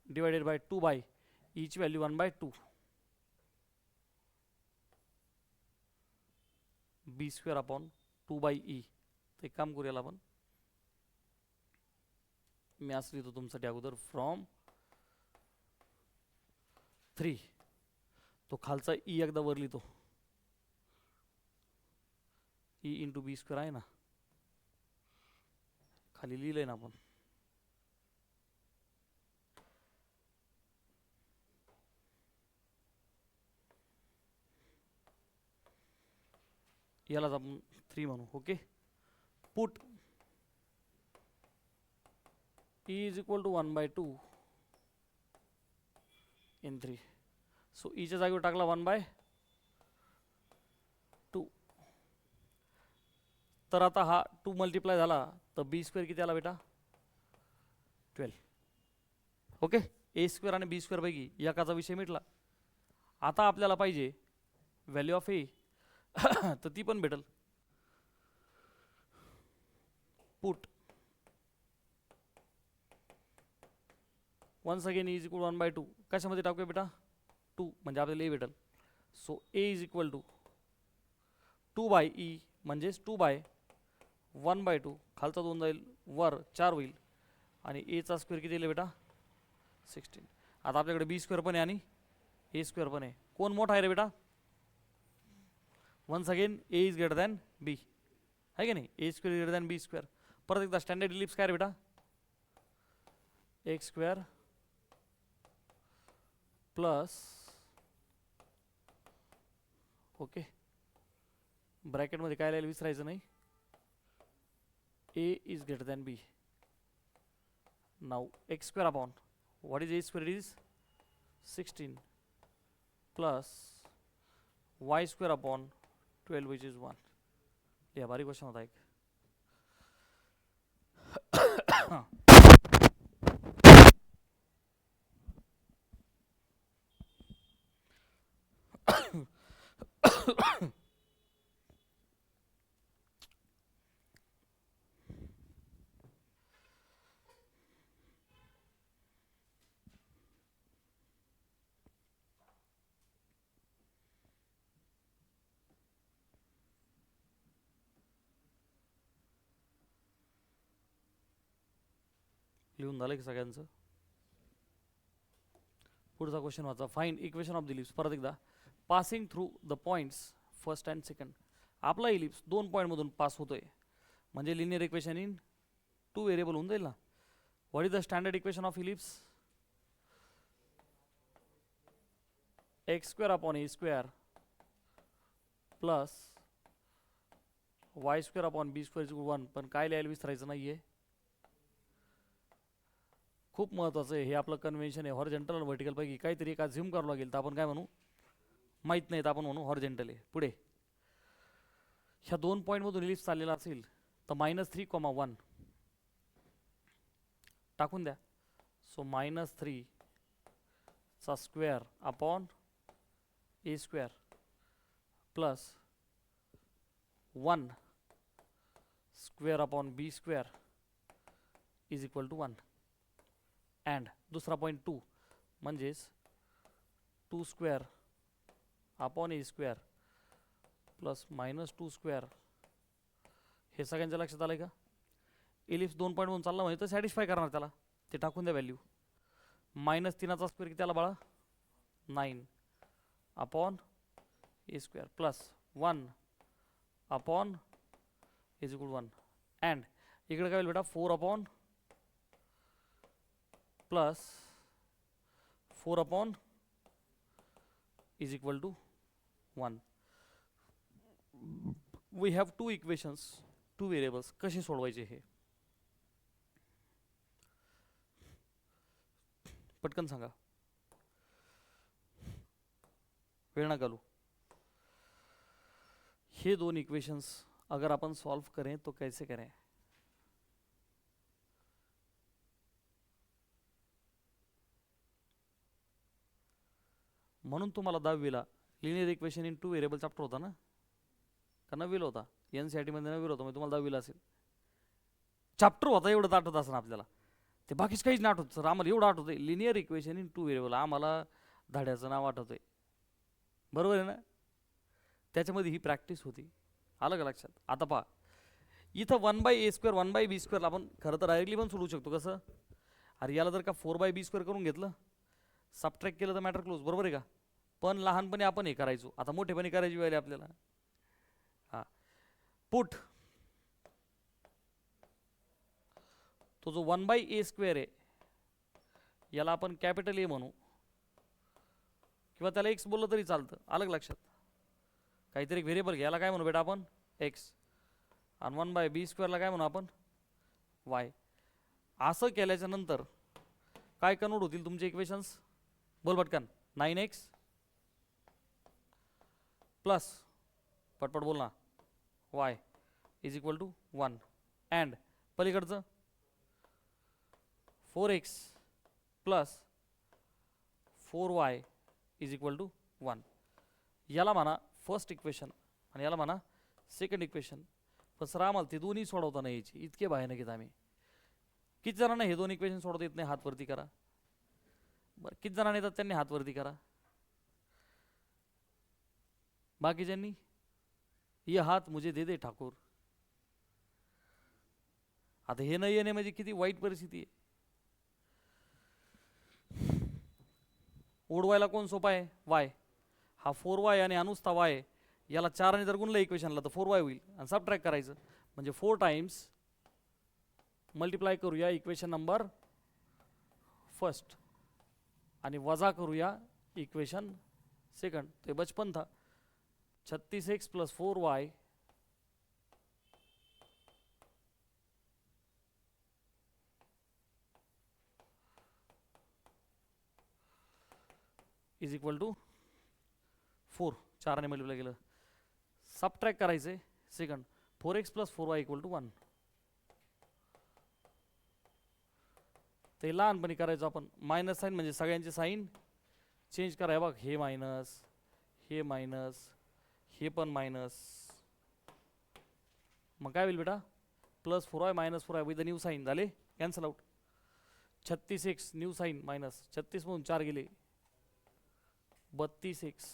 divided by 2 by ईची value 1/2. B square upon 2 by e. तर एक काम करूया आपण. मी असं लिहितो तुमच्यासाठी अगोदर. फ्रॉम 3 तो खालचा ई एकदा वर लिहितो. ई इंटू बी स्क्वेअर आहे ना, खाली लिहिलंय ना आपण. यालाच आपण 3 म्हणू. Okay. Put E is equal to 1/2 in 3. So ईच्या जागेवर टाकला 1/2. तर आता हा 2 मल्टिप्लाय झाला तर बी स्क्वेअर किती आला बेटा? 12. ओके. ए स्क्वेअर आणि बी स्क्वेअर पैकी एकाचा विषय मिटला. आता आपल्याला पाहिजे व्हॅल्यू ऑफ ए तर ती पण भेटल. Put once again is equal 1/2. कशामध्ये टाकूया बेटा? 2 म्हणजे आपल्याला ए भेटल. So a is equal to 2/e म्हणजेच 2/1/2. खालचा 2 जाईल वर 4 होईल आणि एचा स्क्वेअर किती येईल बेटा? 16. आता आपल्याकडे बी स्क्वेअर पण आहे आणि ए स्क्वेअर पण आहे. कोण मोठा आहे रे बेटा? Once again A is greater than B आहे की नाही? A square greater than B square. परत एकदा स्टँडर्ड इलिप्स काय रे बेटा? एक्स स्क्वेअर प्लस ओके ब्रॅकेटमध्ये काय लिहायला विसरायचं नाही. ए is greater than B. Now X square upon what is A square? Is 16 plus Y square upon 12 which is 1. या भारी क्वेश्चन होता एक. लिहून झालं की सगळ्यांचं? पुढचा क्वेश्चन वाचा. Find equation of the ellipse. परत एकदा passing through the points first and second. आपला इलिप्स 2 पॉईंटमधून पास होतोय म्हणजे लिनियर इक्वेशन इन 2 व्हेरिएबल होऊन जाईल ना. What is the standard equation of ellipse? X square upon A square plus Y square upon B square equal 1. पण काय लिहायला विसरायचं नाहीये, खूप महत्त्वाचं आहे हे. आपलं कन्व्हेन्शन आहे हॉरिझॉन्टल आणि व्हर्टिकल पैकी काहीतरी एका झूम करावं लागेल. तर आपण काय म्हणू? माहीत नाही तर आपण म्हणू हॉरिझॉन्टल आहे. पुढे ह्या 2 पॉईंटमधून इलिप्स चाललेला असेल तर -3, 1 टाकून द्या. सो -3 चा square upon A square plus 1 square upon B square is equal to 1. And दुसरा पॉईंट 2 म्हणजेच 2 स्क्वेअर अपॉन ए स्क्वेअर प्लस -2 स्क्वेअर. हे सगळ्यांच्या लक्षात आलंय का? इलिप्स 2 पॉईंटमधून चालला म्हणजे तर सॅटिस्फाय करणार त्याला. ते टाकून द्या व्हॅल्यू. -3चा स्क्वेअर किती आला बाळा? 9 upon A square plus 1 upon is equal 1. And इकडे काय होईल बेटा? 4 upon plus 4 upon is equal to 1. We have 2 equations 2 variables. कसे सोडवायचे हे पटकन सांगा, वेळ ना घालू. हे 2 इक्वेशंस अगर अपन सॉल्व करें तो कैसे करें? म्हणून तुम्हाला 10वीला linear equation in 2 variable chapter होता ना का? 9वीला होता. NCERT मध्ये 9वीला होता म्हणजे तुम्हाला 10वीला असेल. चॅप्टर होता एवढं आठवत असं आपल्याला. ते बाकीच काहीच नाही आठवत सर. आम्हाला एवढं आठवतंय लिनियर इक्वेशन इन 2 व्हेरिएबल. आम्हाला धड्याचं नाव आठवतंय. बरोबर आहे ना? त्याच्यामध्ये ही प्रॅक्टिस होती. आलं का लक्षात? आता पहा इथं 1/a² 1/b² आपण खरं तर डायरेक्टली पण सोडवू शकतो. कसं? अरे याला जर का 4/b² करून घेतलं, सबट्रॅक्ट केलं तर मॅटर क्लोज. बरोबर आहे का? पण लहानपणी आपण हे करायचो, आता मोठेपणी करायची वेळ आपल्याला. हां पुट तो जो 1/a² आहे याला आपण कॅपिटल ए म्हणू किंवा त्याला एक्स बोललं तरी चालतं. अलग लक्षात. काहीतरी एक व्हेरिएबल घ्यायला काय म्हणू बेटा आपण एक्स, आणि 1/b² ला काय म्हणू आपण वाय. असं केल्याच्या नंतर काय कन्वर्ट होतील तुमचे इक्वेशन्स? बोल पटकन. 9x प्लस पटपट बोल ना y is equal to 1 and पलीकडचं 4x plus 4y is equal to 1. याला म्हणा फर्स्ट इक्वेशन आणि याला म्हणा सेकंड इक्वेशन. पण सर आम्हाला ते दोन्ही सोडवता नाही यायची, इतके भयानक आहेत आम्ही. किती जणांना हे दोन इक्वेशन सोडवता येत नाही? हात वरती करा. बरं, किती जणांना येतात त्यांनी हात वरती करा. बाकीच्यांनी ये हात मुझे दे दे ठाकूर. आता हे नाही येणे म्हणजे किती वाईट परिस्थिती आहे. उडवायला कोण सोपा आहे? वाय. हा 4y आणि अनुस्ता y याला 4 ने जर गुणलं इक्वेशनला तर 4y होईल आणि सबट्रॅक्ट करायचं म्हणजे 4 टाइम्स मल्टिप्लाय करूया इक्वेशन नंबर फर्स्ट आणि वजा करूया इक्वेशन सेकंड. तो बचपन था. 36x plus 4y is equal to 4. 4 ने मल्टिप्लाय केलं. सबट्रॅक्ट करायचे second. 4x plus 4y equal to 1. ते लहानपणी करायचं आपण. मायनस साईन म्हणजे सगळ्यांचे साईन चेंज करा. बघ हे मायनस, हे मायनस, हे पण मायनस. मग काय होईल बेटा? Plus 4y minus 4y with the new sign. झाले cancel out. 36x new sign minus 36 मधून 4 गेले 32x.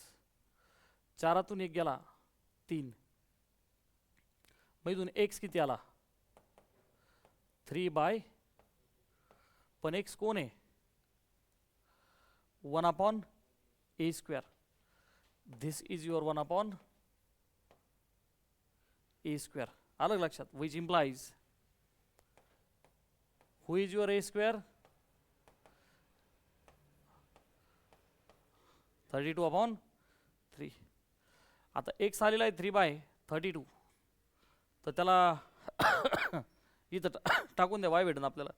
4तून 1 गेला 3. मग इथून x किती आला? 3/. पण x कोण आहे? 1/a². This is your 1/a². अलग लक्षात. Which implies who is your a²? 32/3. आता x आलेला आहे 3/32. तर त्याला इथं टाकून द्या. y भेटेल आपल्याला.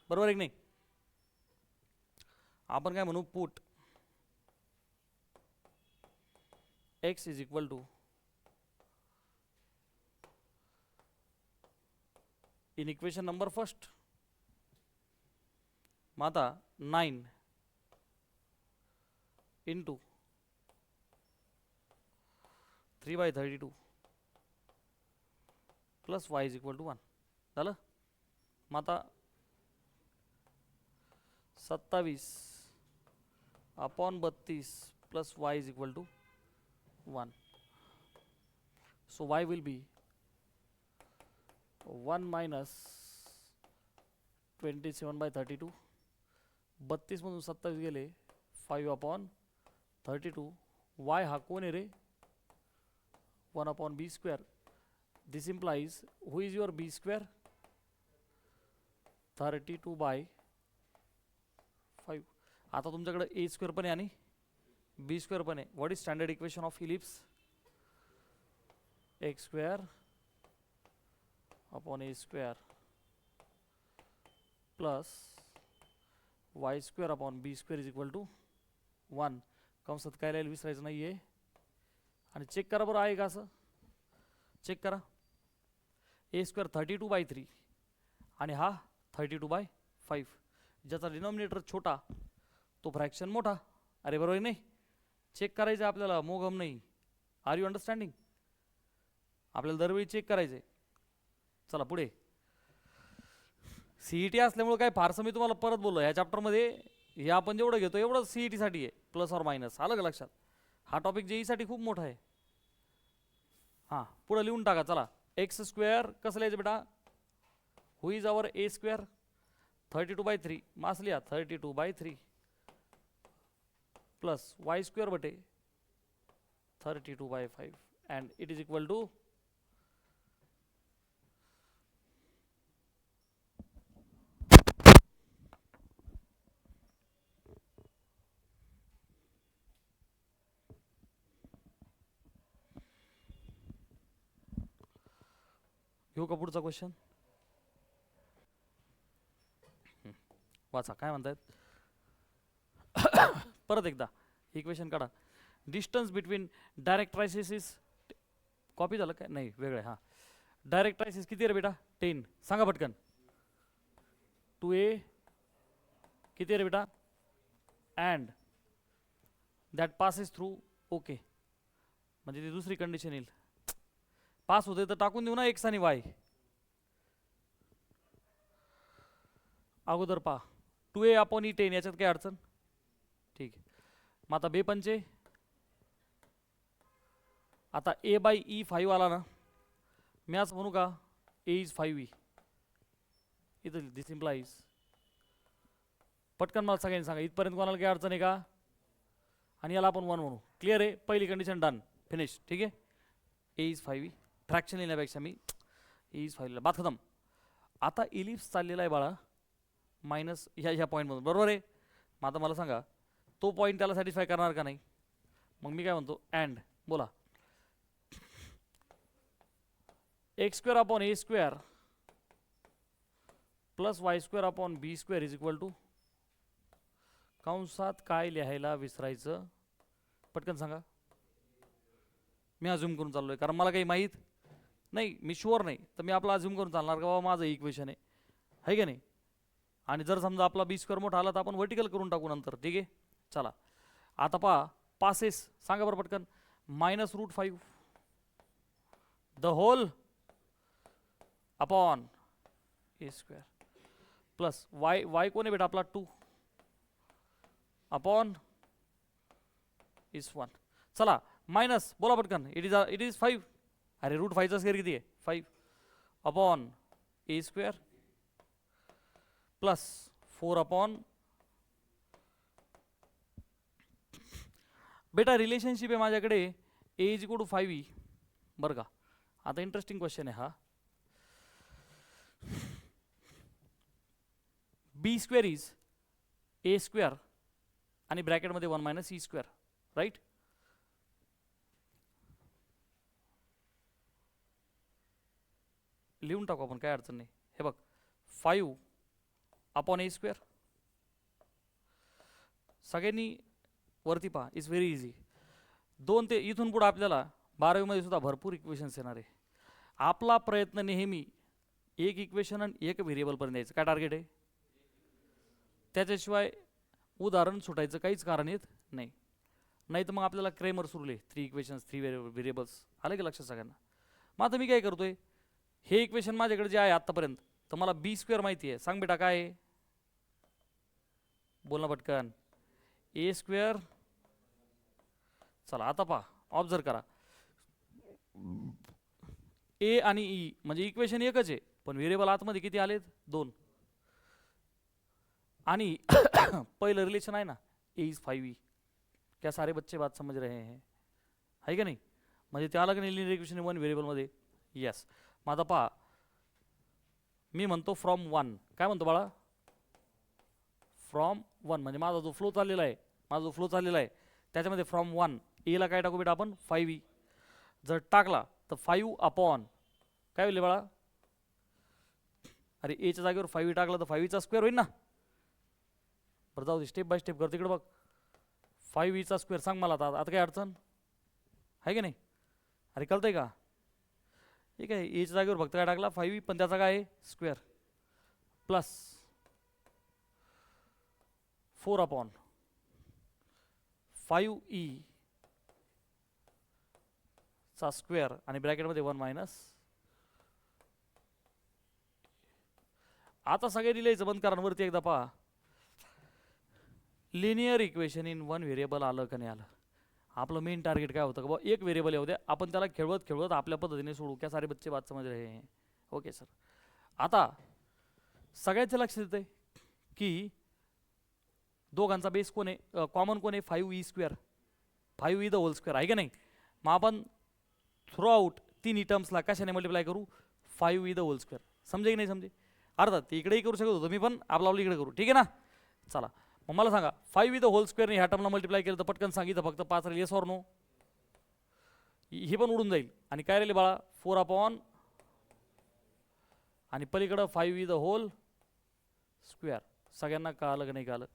बरोबर आहे की नाही? आपण काय म्हणू? Put x is equal to in equation number first. मग आता 9 into 3/32 plus y is equal to 1. झालं? मग आता 27/32 plus y is equal to 1. So y will be 1 minus 27/32. 32 मधून 27 गेले 5/32. y हा कोण आहे रे? 1/b². This implies who is your b²? 32/5. आता तुमच्याकडे a² पण आहे आणि b² पण आहे. What is standard equation of ellipse? x² upon a² plus y² upon b² is equal to 1. कंसात काय लिहायला विसरायचं नाही आहे. आणि चेक करा बरं आहे का असं. चेक करा. a² 32/3 आणि हा 32/5. ज्याचा डिनॉमिनेटर छोटा तो फ्रॅक्शन मोठा. अरे बरोबर नाही? चेक करायचं आपल्याला, मोगम नाही. Are you understanding? आपल्याला दरवेळी चेक करायचे. चला पुढे. सीईटी असल्यामुळे काय फारसं मी तुम्हाला परत बोललो. या चॅप्टरमध्ये हे आपण जेवढं घेतो एवढं सीईटी साठी आहे. Plus or minus. आलं का लक्षात? हा टॉपिक जेई साठी खूप मोठा आहे. हां पुढे लिहून टाका. चला. x² कसं लिहायचं बेटा? हु इज आवर a²? 32/3. मास लिहा 32/3 प्लस y² बटे 32/5 and it is equal to घेऊ का पुढचा क्वेश्चन? वाचा काय म्हणतायत. परत एकदा इक्वेशन काढा. डिस्टन्स बिटवीन डायरेक्ट ट्रायसिस, कॉपी झालं काय? नाही वेगळं आहे. हां, डायरेक्ट ट्रायसिस किती रे बेटा? 10. सांगा पटकन. 2a किती रे बेटा? And that passes through okay, म्हणजे ती दुसरी कंडिशन येईल. पास होते तर टाकून देऊ ना एक्स आणि वाय. अगोदर पहा 2a अपॉन ई 10, याच्यात काय अडचण? ठीक आहे. मग आता बे पंचे, आता a बाय ई 5 आला ना, मी असं म्हणू का a इज 5e. इथं दिस इम्प्लाइज, पटकन मला सगळ्यांनी सांगा इथपर्यंत कोणाला काय अडचण आहे का? आणि याला आपण 1 म्हणू. क्लिअर आहे? पहिली कंडिशन डन, फिनिश. ठीक आहे. a इज 5e, फ्रॅक्शन लिहिण्यापेक्षा मी a इज 5 बात खतम. आता इलिप्स चाललेला आहे बाळा मायनस ह्या पॉईंटमधून, बरोबर आहे? मग आता मला सांगा तो पॉईंट त्याला सॅटिस्फाय करणार का नाही? मग मी काय म्हणतो, अँड बोला x square upon A square plus Y square upon B square is equal to, कंसात काय लिहायला विसरायचं? पटकन सांगा. मी अज्युम करून चाललोय कारण मला काही माहीत नाही, मी शुअर नाही, तर मी आपला अज्युम करून चालणार का बाबा माझं इक्वेशन आहे का नाही? आणि जर समजा आपला बी स्क्वेअर मोठा आला तर आपण वर्टिकल करून टाकू नंतर. ठीक आहे, चला. आता पहा पासेस सांगा बरं पटकन. -√5 the whole upon A square plus y कोण आहे बेटा आपला? 2 अपॉन इज 1. चला मायनस बोला पटकन. It is 5. अरे √5चा स्क्वेअर किती आहे? 5 अपॉन ए स्क्वेअर प्लस 4 अपॉन, बेटा रिलेशनशिप आहे माझ्याकडे a is equal to 5e, बरं का? आता इंटरेस्टिंग क्वेश्चन आहे हा. बी स्क्वेअर इज ए स्क्वेअर आणि ब्रॅकेटमध्ये 1 मायनस ई स्क्वेअर, राईट? लिहून टाकू आपण, काय अडचण नाही. हे बघ 5 अपॉन ए स्क्वेअर, सगळ्यांनी वरती पहा, इज व्हेरी इझी. 2 ते इथून पुढे आपल्याला 12वी मध्ये सुद्धा भरपूर इक्वेशन्स येणार आहे. आपला प्रयत्न नेहमी एक इक्वेशन आणि एक व्हेरिएबल पर्यंत यायचं. काय टार्गेट आहे? त्याच्याशिवाय उदाहरण सुटायचं काहीच कारण येत नाही. नाही तर मग आपल्याला क्रेमर सुरले 3 इक्वेशन्स 3 व्हेरिएबल्स. आलं की लक्षात सगळ्यांना? मग आता मी काय करतोय, हे इक्वेशन माझ्याकडे जे आहे आत्तापर्यंत, तर मला बी स्क्वेअर माहिती आहे. सांग बेटा काय आहे? बोल ना पटकन. ए स्क्वेअर. चला आता पहा, ऑब्झर्व करा. ए आणि ई म्हणजे इक्वेशन एकच आहे, पण व्हेरिएबल आतमध्ये किती आलेत? 2. आणि पहिलं रिलेशन आहे ना, ए इज 5e. क्या सारे बच्चे बात समझ रहे हैं? है का नाही? म्हणजे ते आलं की नाही लिनियर इक्वेशन 1 व्हेरिएबलमध्ये? येस. मग आता पहा, मी म्हणतो फ्रॉम 1. काय म्हणतो बाळा? फ्रॉम 1 म्हणजे माझा जो फ्लो चाललेला आहे, त्याच्यामध्ये फ्रॉम 1 एला काय टाकू बेटा आपण? 5e. जर टाकला तर 5 अपॉन काय होईल बाळा? अरे एच्या जागेवर 5e टाकला तर 5eचा स्क्वेअर होईल ना? बरं जाऊ दे, स्टेप बाय स्टेप कर. तिकडे बघ 5eचा स्क्वेअर. सांग मला आता काय अडचण आहे की नाही? अरे कळतंय का? ठीक आहे, एच्या जागेवर फक्त काय टाकला? 5e, पण त्याचा काय आहे? स्क्वेअर प्लस 4 अपॉन 5e चा स्क्वेअर आणि ब्रॅकेटमध्ये 1 मायनस. आता सगळे लिहायचं बंद करा, वरती एकदा पहा. लिनियर इक्वेशन इन 1 व्हेरिएबल आलं का नाही आलं? आपलं मेन टार्गेट काय होतं? का बाबा एक व्हेरिएबल येऊ द्या, आपण त्याला खेळवत आपल्या पद्धतीने सोडू. क्या सारे बच्चे बात समझ रहे हैं? Okay sir. आता सगळ्यांच्या लक्षात येतंय की दोघांचा बेस कोण आहे? कॉमन कोण आहे? 5e square, 5e the hole square, आहे का नाही? मग आपण थ्रू आउट 3 टर्म्सला कशाने मल्टिप्लाय करू? 5e the hole square. समजे की नाही समजे? अर्थात ते इकडेही करू शकत होतो मी, पण आपला इकडे करू. ठीक आहे ना? चला मग मला सांगा 5e द होल स्क्वेअरने ह्या टर्मला मल्टिप्लाय केलं तर पटकन सांगितलं फक्त 5 राहील. Yes or no? हे पण उडून जाईल. आणि काय राहिले बाळा? 4 अपॉन आणि पलीकडं 5e द होल स्क्वेअर. सगळ्यांना कळालं का नाही कळालं?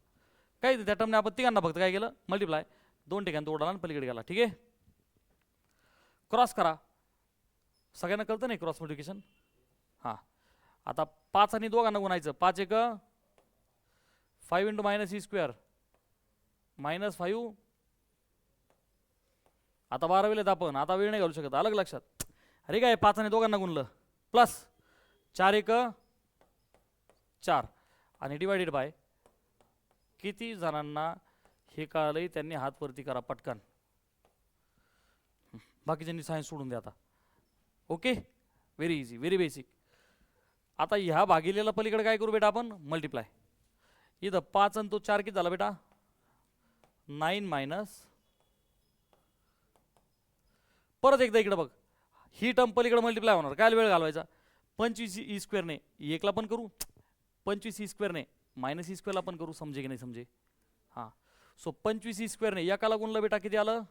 काही त्या टर्मने आपण तिघांना फक्त काय केलं, मल्टिप्लाय 2 ठिकाणी तोडला आणि पलीकडे गेला. ठीक आहे, क्रॉस करा. सगळ्यांना कळतं नाही क्रॉस मल्टिप्लिकेशन? हां, आता 5 आणि दोघांना गुणायचं. 5 एक 5 into minus E square minus 5. आता 12 वेळेत आपण आता वेळ नाही घालू शकत, अलग लक्षात. अरे काय 5 आणि दोघांना गुणलं प्लस 4 एक 4 आणि डिवायडेड बाय किती जणांना हे कळलंय त्यांनी हात वरती करा पटकन. बाकीच्यांनी सायन्स सोडून द्या आता. Okay, very easy, very basic. आता ह्या भागिलेला पलीकडे काय करू बेटा आपण, मल्टिप्लाय. इथं 5 आणि तो 4 किती झाला बेटा, 9 मायनस. परत एकदा इकडे बघ, ही टर्म पलीकडे मल्टिप्लाय होणार, काय वेळ घालवायचा. 25 ई स्क्वेअरने एकला पण करू, 25 ई स्क्वेअरने मायनस ई स्क्वेअरला पण करू, समजे की नाही समजे. हां, सो 25 ई स्क्वेअरने एकाला गुणलं बेटा किती आलं,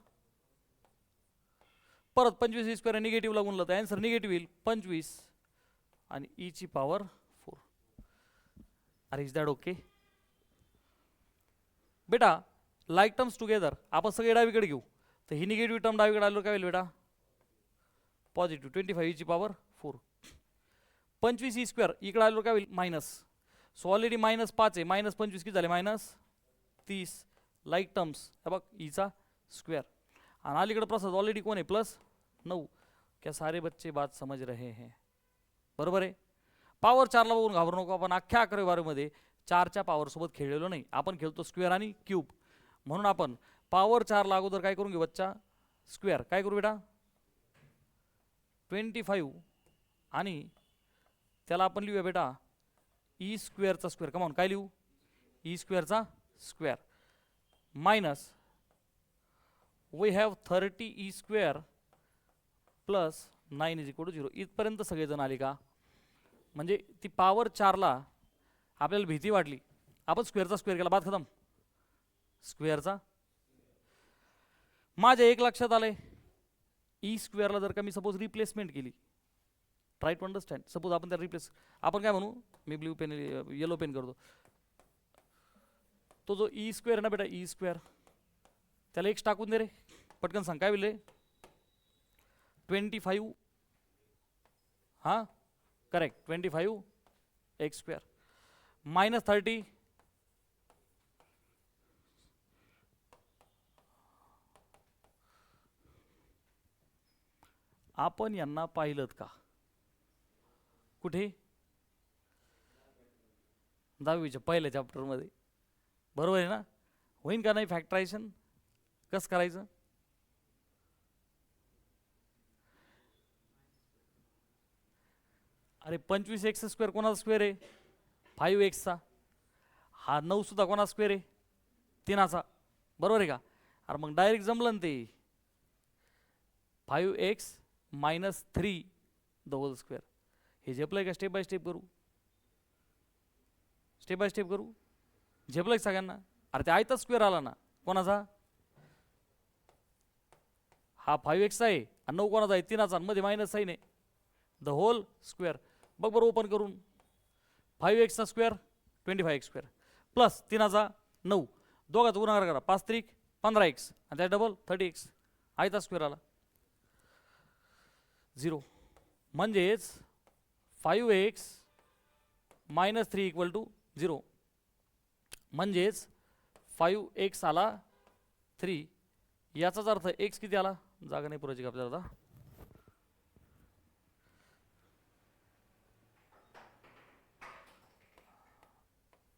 परत 25 ई स्क्वेअर निगेटिव्हला गुणलं तर आन्सर निगेटिव्ह येईल 25 आणि ई ची पॉवर 4. अरे इज दॅट ओके बेटा? लाईक टर्म्स टुगेदर आपण सगळे डावीकडे घेऊ, तर ही निगेटिव्ह टर्म डावीकडे आलो काय होईल बेटा, पॉझिटिव्ह 25 ई ची पॉवर 4. 25 ई स्क्वेअर इकडे आलो काय होईल, मायनस. सो ऑलरेडी -5 आहे, -25 किती झाले, -30. लाईक टर्म्स हे बघ, ईचा स्क्वेअर आणि अलीकडे प्लस ऑलरेडी कोण आहे, +9. क्या सारे बच्चे बात समझ रहे हैं? बरोबर आहे. पॉवर 4ला बघून घाबरू नको, आपण अख्ख्या 11वी मध्ये 4च्या पॉवर सोबत खेळलेलो नाही, आपण खेळतो स्क्वेअर आणि क्यूब. म्हणून आपण पॉवर 4ला अगोदर काय करून घेऊ बच्चा, स्क्वेअर. काय करू बेटा, 25 आणि त्याला आपण लिहूया बेटा ई स्क्वेअरचा स्क्वेअर. कमावून काय लिहू, ई स्क्वेअरचा square minus we have 30 E square plus 9 is equal to 0. इथपर्यंत सगळेजण आले का? म्हणजे ती पॉवर 4ला आपल्याला भीती वाटली, आपण स्क्वेअरचा स्क्वेअर केला, बाद खतम. स्क्वेअरचा माझ्या एक लक्षात आलंय, ई स्क्वेअरला जर का मी सपोज रिप्लेसमेंट केली, ट्राय टू अंडरस्टँड. सपोज आपण त्या रिप्लेस, आपण काय म्हणू, मी ब्ल्यू पेन येलो पेन करतो, तो जो ई स्क्वेअर ना बेटा, ई स्क्वेअर त्याला एक्स टाकून दे रे, पटकन सांग काय होईल रे, 25. हां करेक्ट, 25 एक्स स्क्वेअर मायनस 30 आपण यांना पाहिलं का कुठे, 10वीच्या पहिल्या चॅप्टरमध्ये. बरोबर आहे ना? होईन का नाही फॅक्टरायझेशन कसं करायचं? अरे 25x स्क्वेअर कोणाचा स्क्वेअर आहे, 5xचा. हा 9 सुद्धा कोणाचा स्क्वेअर आहे, 3चा. बरोबर आहे का? अरे मग डायरेक्ट जमलं ना ते, 5x minus 3 the hole square. हे झेपलंय का? स्टेप बाय स्टेप करू, स्टेप बाय स्टेप करू. झेपलंय सगळ्यांना? अरे ते आयता स्क्वेअर आला ना, कोणाचा, हा 5x आहे आणि 9 कोणाचा आहे, 3चा. मध्ये मायनस साईन आहे, द होल स्क्वेअर. बघ बरं ओपन करून, 5xचा स्क्वेअर 25x स्क्वेअर प्लस 3चा 9, दोघांचा गुणाकार करा, 5 त्रिक 15x आणि त्या डबल 30x. आयता स्क्वेअर आला 0. म्हणजेच 5x मायनस 3 इक्वल टू 0. म्हणजेच 5x आला 3. याचाच अर्थ x किती आला, जागा नाही पुरायची आपल्याला आता.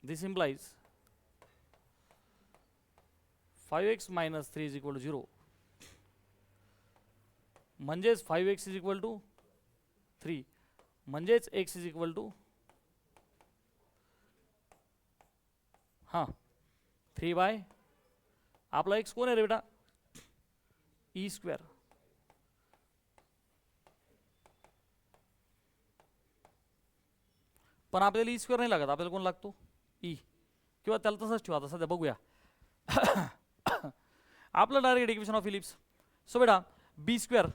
This implies 5x minus 3 is equal to 0. म्हणजेच 5x is equal to 3. म्हणजेच x is equal to 3 bye आपला x कोण आहे रे बेटा, ई स्क्वेअर. पण आपल्याला ई स्क्वेअर नाही लागत, आपल्याला कोण लागतो, ई. किंवा त्याला तसंच ठेवा, आता सध्या बघूया आपलं direct equation of ellipse. So बेटा B square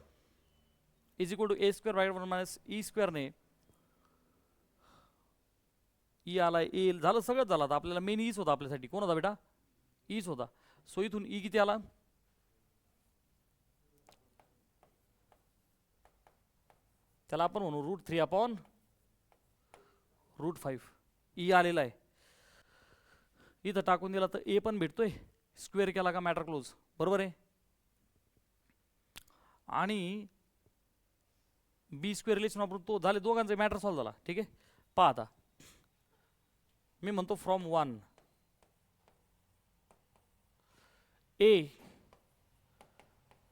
is equal to A square by 1 minus E स्क्वेअरने ई आला, ए झालं, सगळंच झालं. आता आपल्याला मेन ईच होता आपल्यासाठी. कोण होता बेटा? ईच होता. सो इथून ई किती आला? त्याला आपण म्हणू √3/√5. ई आलेला आहे. इथं टाकून दिला तर ए पण भेटतोय. स्क्वेअर केला का मॅटर क्लोज. बरोबर आहे. आणि बी स्क्वेअर रिलेशन वापरून तो झाले, दोघांचा मॅटर सॉल्व्ह झाला. ठीक आहे. पहा आता मी म्हणतो फ्रॉम 1 ए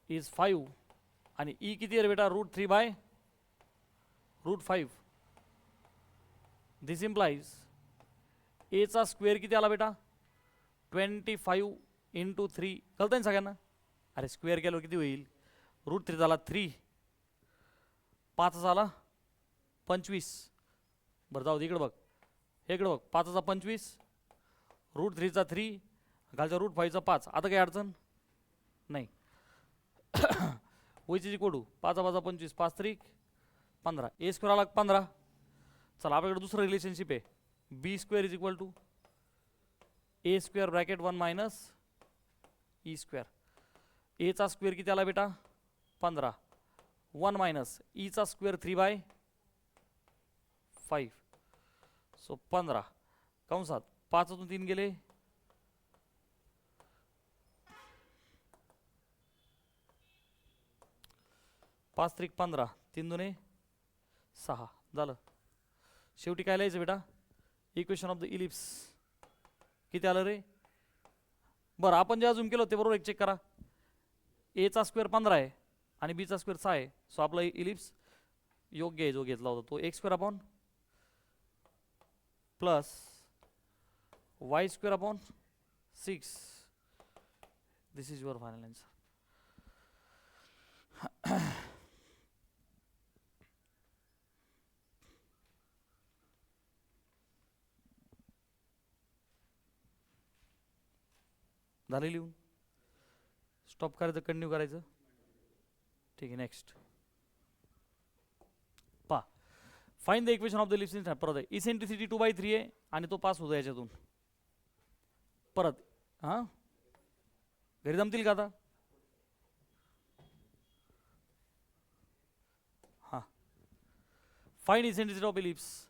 इज 5 आणि ई किती आहे बेटा? √3/√5. दिस इम्प्लाइज ए चा स्क्वेअर किती आला बेटा? 25 × 3. कळतंय ना सगळ्यांना? अरे स्क्वेअर केल्यावर किती होईल? √3 झाला 3, 5 झाला 25. बरं जाऊ दे, इकडं बघ, हे इकडं बघ. 5चा 25, √3चा 3, खालच्या √5चा 5. आता काही अडचण नाही. वयची कोडू 5 5 25, 5 3 15. ए स्क्वेअर आला 15. चला आपल्याकडे दुसरं रिलेशनशिप आहे. B square is equal to A square bracket 1 minus E square. A चा स्क्वेअर किती आला बेटा? 15. 1 मायनस ई चा स्क्वेअर 3/5. सो 15 कंसात 5तून 3 गेले, 5 3 15, 3 2 6. झालं. शेवटी काय लिहायचं बेटा? इक्वेशन ऑफ द इलिप्स किती आलं रे? बरं आपण जे अजून केलं ते बरोबर एक चेक करा. ए चा स्क्वेअर 15 आहे आणि बी चा स्क्वेअर 6 आहे. सो आपला इलिप्स योग्य आहे जो घेतला होता तो. x² plus y² 6. This is your final answer. झाले लिहून? स्टॉप करायचं, कंटिन्यू करायचं? ठीक आहे. नेक्स्ट पा find the equation of the ellipse. परत आहे इसेंट्रिसिटी 2/3 आहे आणि तो पास होतो याच्यातून. परत हां घरी जमतील का आता? हां find eccentricity of ellipse.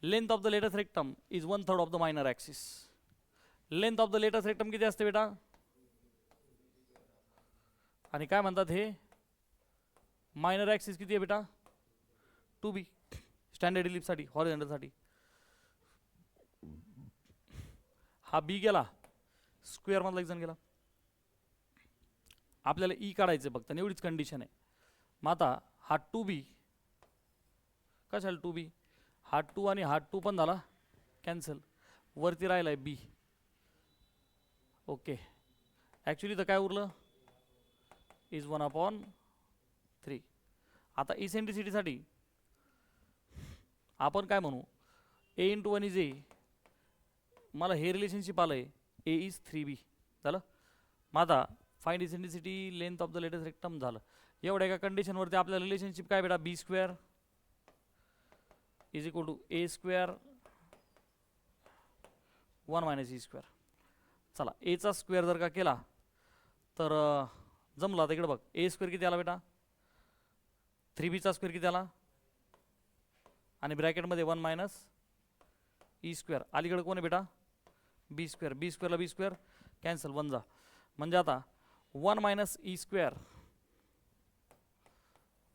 Length of the latus rectum is 1/3 of the minor axis. Length of the latus rectum किती असते बेटा? आणि काय म्हणतात हे? मायनर ॲक्सिस किती आहे बेटा? 2b. स्टँडर्ड इलिप्ससाठी, हॉरिझॉन्टलसाठी. हा बी गेला, स्क्वेअर मधला एक जण गेला. आपल्याला ई काढायचं फक्त, एवढीच कंडिशन आहे. मग आता हा 2b कशाला 2b? हा 2 आणि हा 2 पण झाला कॅन्सल. वरती राहिलाय बी. ओके. ॲक्च्युली तर काय उरलं? इज 1/3. आता इसेंट्रिसिटीसाठी आपण काय म्हणू? ए × 1 इज ए. मला हे रिलेशनशिप आलंय, ए इज 3b. झालं. मग आता find eccentricity length of the latus rectum झालं. एवढ्या एका कंडिशनवरती आपल्याला रिलेशनशिप काय बेटा? B square is equal to A square 1 minus E square. चला एचा स्क्वेअर जर का केला तर जमला. आता इकडे बघ, ए स्क्वेअर किती आला बेटा? 3bचा स्क्वेअर किती आला? आणि ब्रॅकेटमध्ये 1 मायनस ई स्क्वेअर. अलीकडे कोण आहे बेटा? B square. बी स्क्वेअरला बी स्क्वेअर कॅन्सल, 1 जा. म्हणजे आता 1 मायनस ई स्क्वेअर.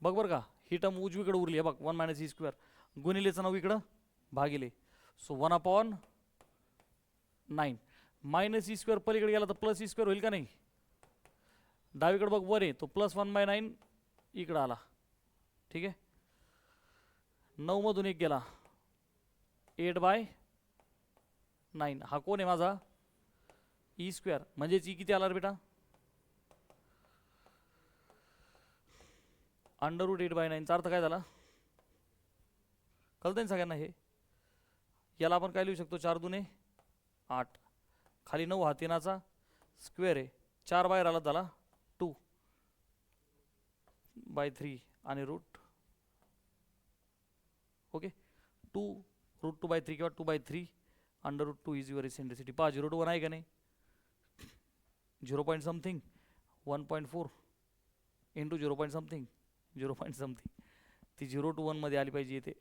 बघ बरं का, ही टर्म उजवीकडे उरली आहे बघ. 1 मायनस ई स्क्वेअर गुणिलेचं 9 इकडं भागिले. सो 1/9. मायनस ई स्क्वेअर पलीकडे गेला तर प्लस ई स्क्वेअर होईल का नाही? डावीकडे बघ वर आहे तो प्लस 1/9 इकडं आला. ठीक आहे. 9 मधून 1 गेला, 8/9. हा कोण आहे माझा? E square. म्हणजेच ई किती आला रे बेटा? √8/9. अर्थ काय झाला? कळतंय ना सगळ्यांना हे? याला आपण काय लिहू शकतो? 4 दुने 8, खाली 9 हा 3चा स्क्वेअर आहे. 4 बाहेर आला झाला 2/3 आणि रूट. ओके. 2 √2/3 किंवा 2/3 √2 इज युअर इसेंट्रिसिटी. पहा 0 to 1 आहे का नाही, 0 point something 1.4 into 0 point something 0 point something, ती 0 to 1 मध्ये आली पाहिजे इथे.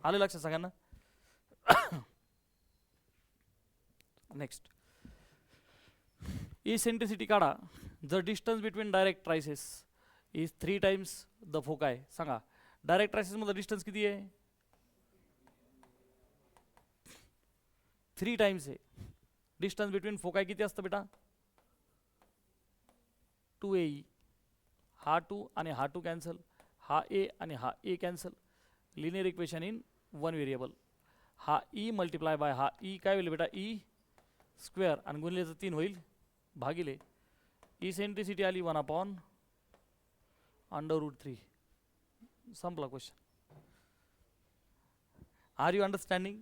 आलं लक्षात सगळ्यांना. नेक्स्ट इसेंट्रिसिटी काढा. The distance between directrices is 3 times the foci. सांगा डायरेक्ट ट्रायसेस मध्ये डिस्टन्स किती आहे, 3 times आहे. डिस्टन्स बिटवीन फोकाय किती असतं बेटा, 2AE. हा 2 आणि हा 2 कॅन्सल, हा A आणि हा A cancel. Linear equation in 1 variable. हा E मल्टिप्लाय बाय हा E काय होईल बेटा, E स्क्वेअर आणि गुणिलेचं 3 होईल भागिले इसेंट्रिसिटी आली 1/√3. संपला question. Are you understanding.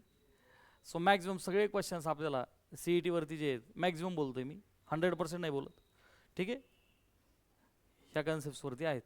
So maximum सगळे क्वेश्चन्स आपल्याला CET वरती जे आहेत मॅक्झिमम बोलतोय मी, 100% नाही बोलत, ठीक आहे, ह्या कन्सेप्ट्सवरती आहेत.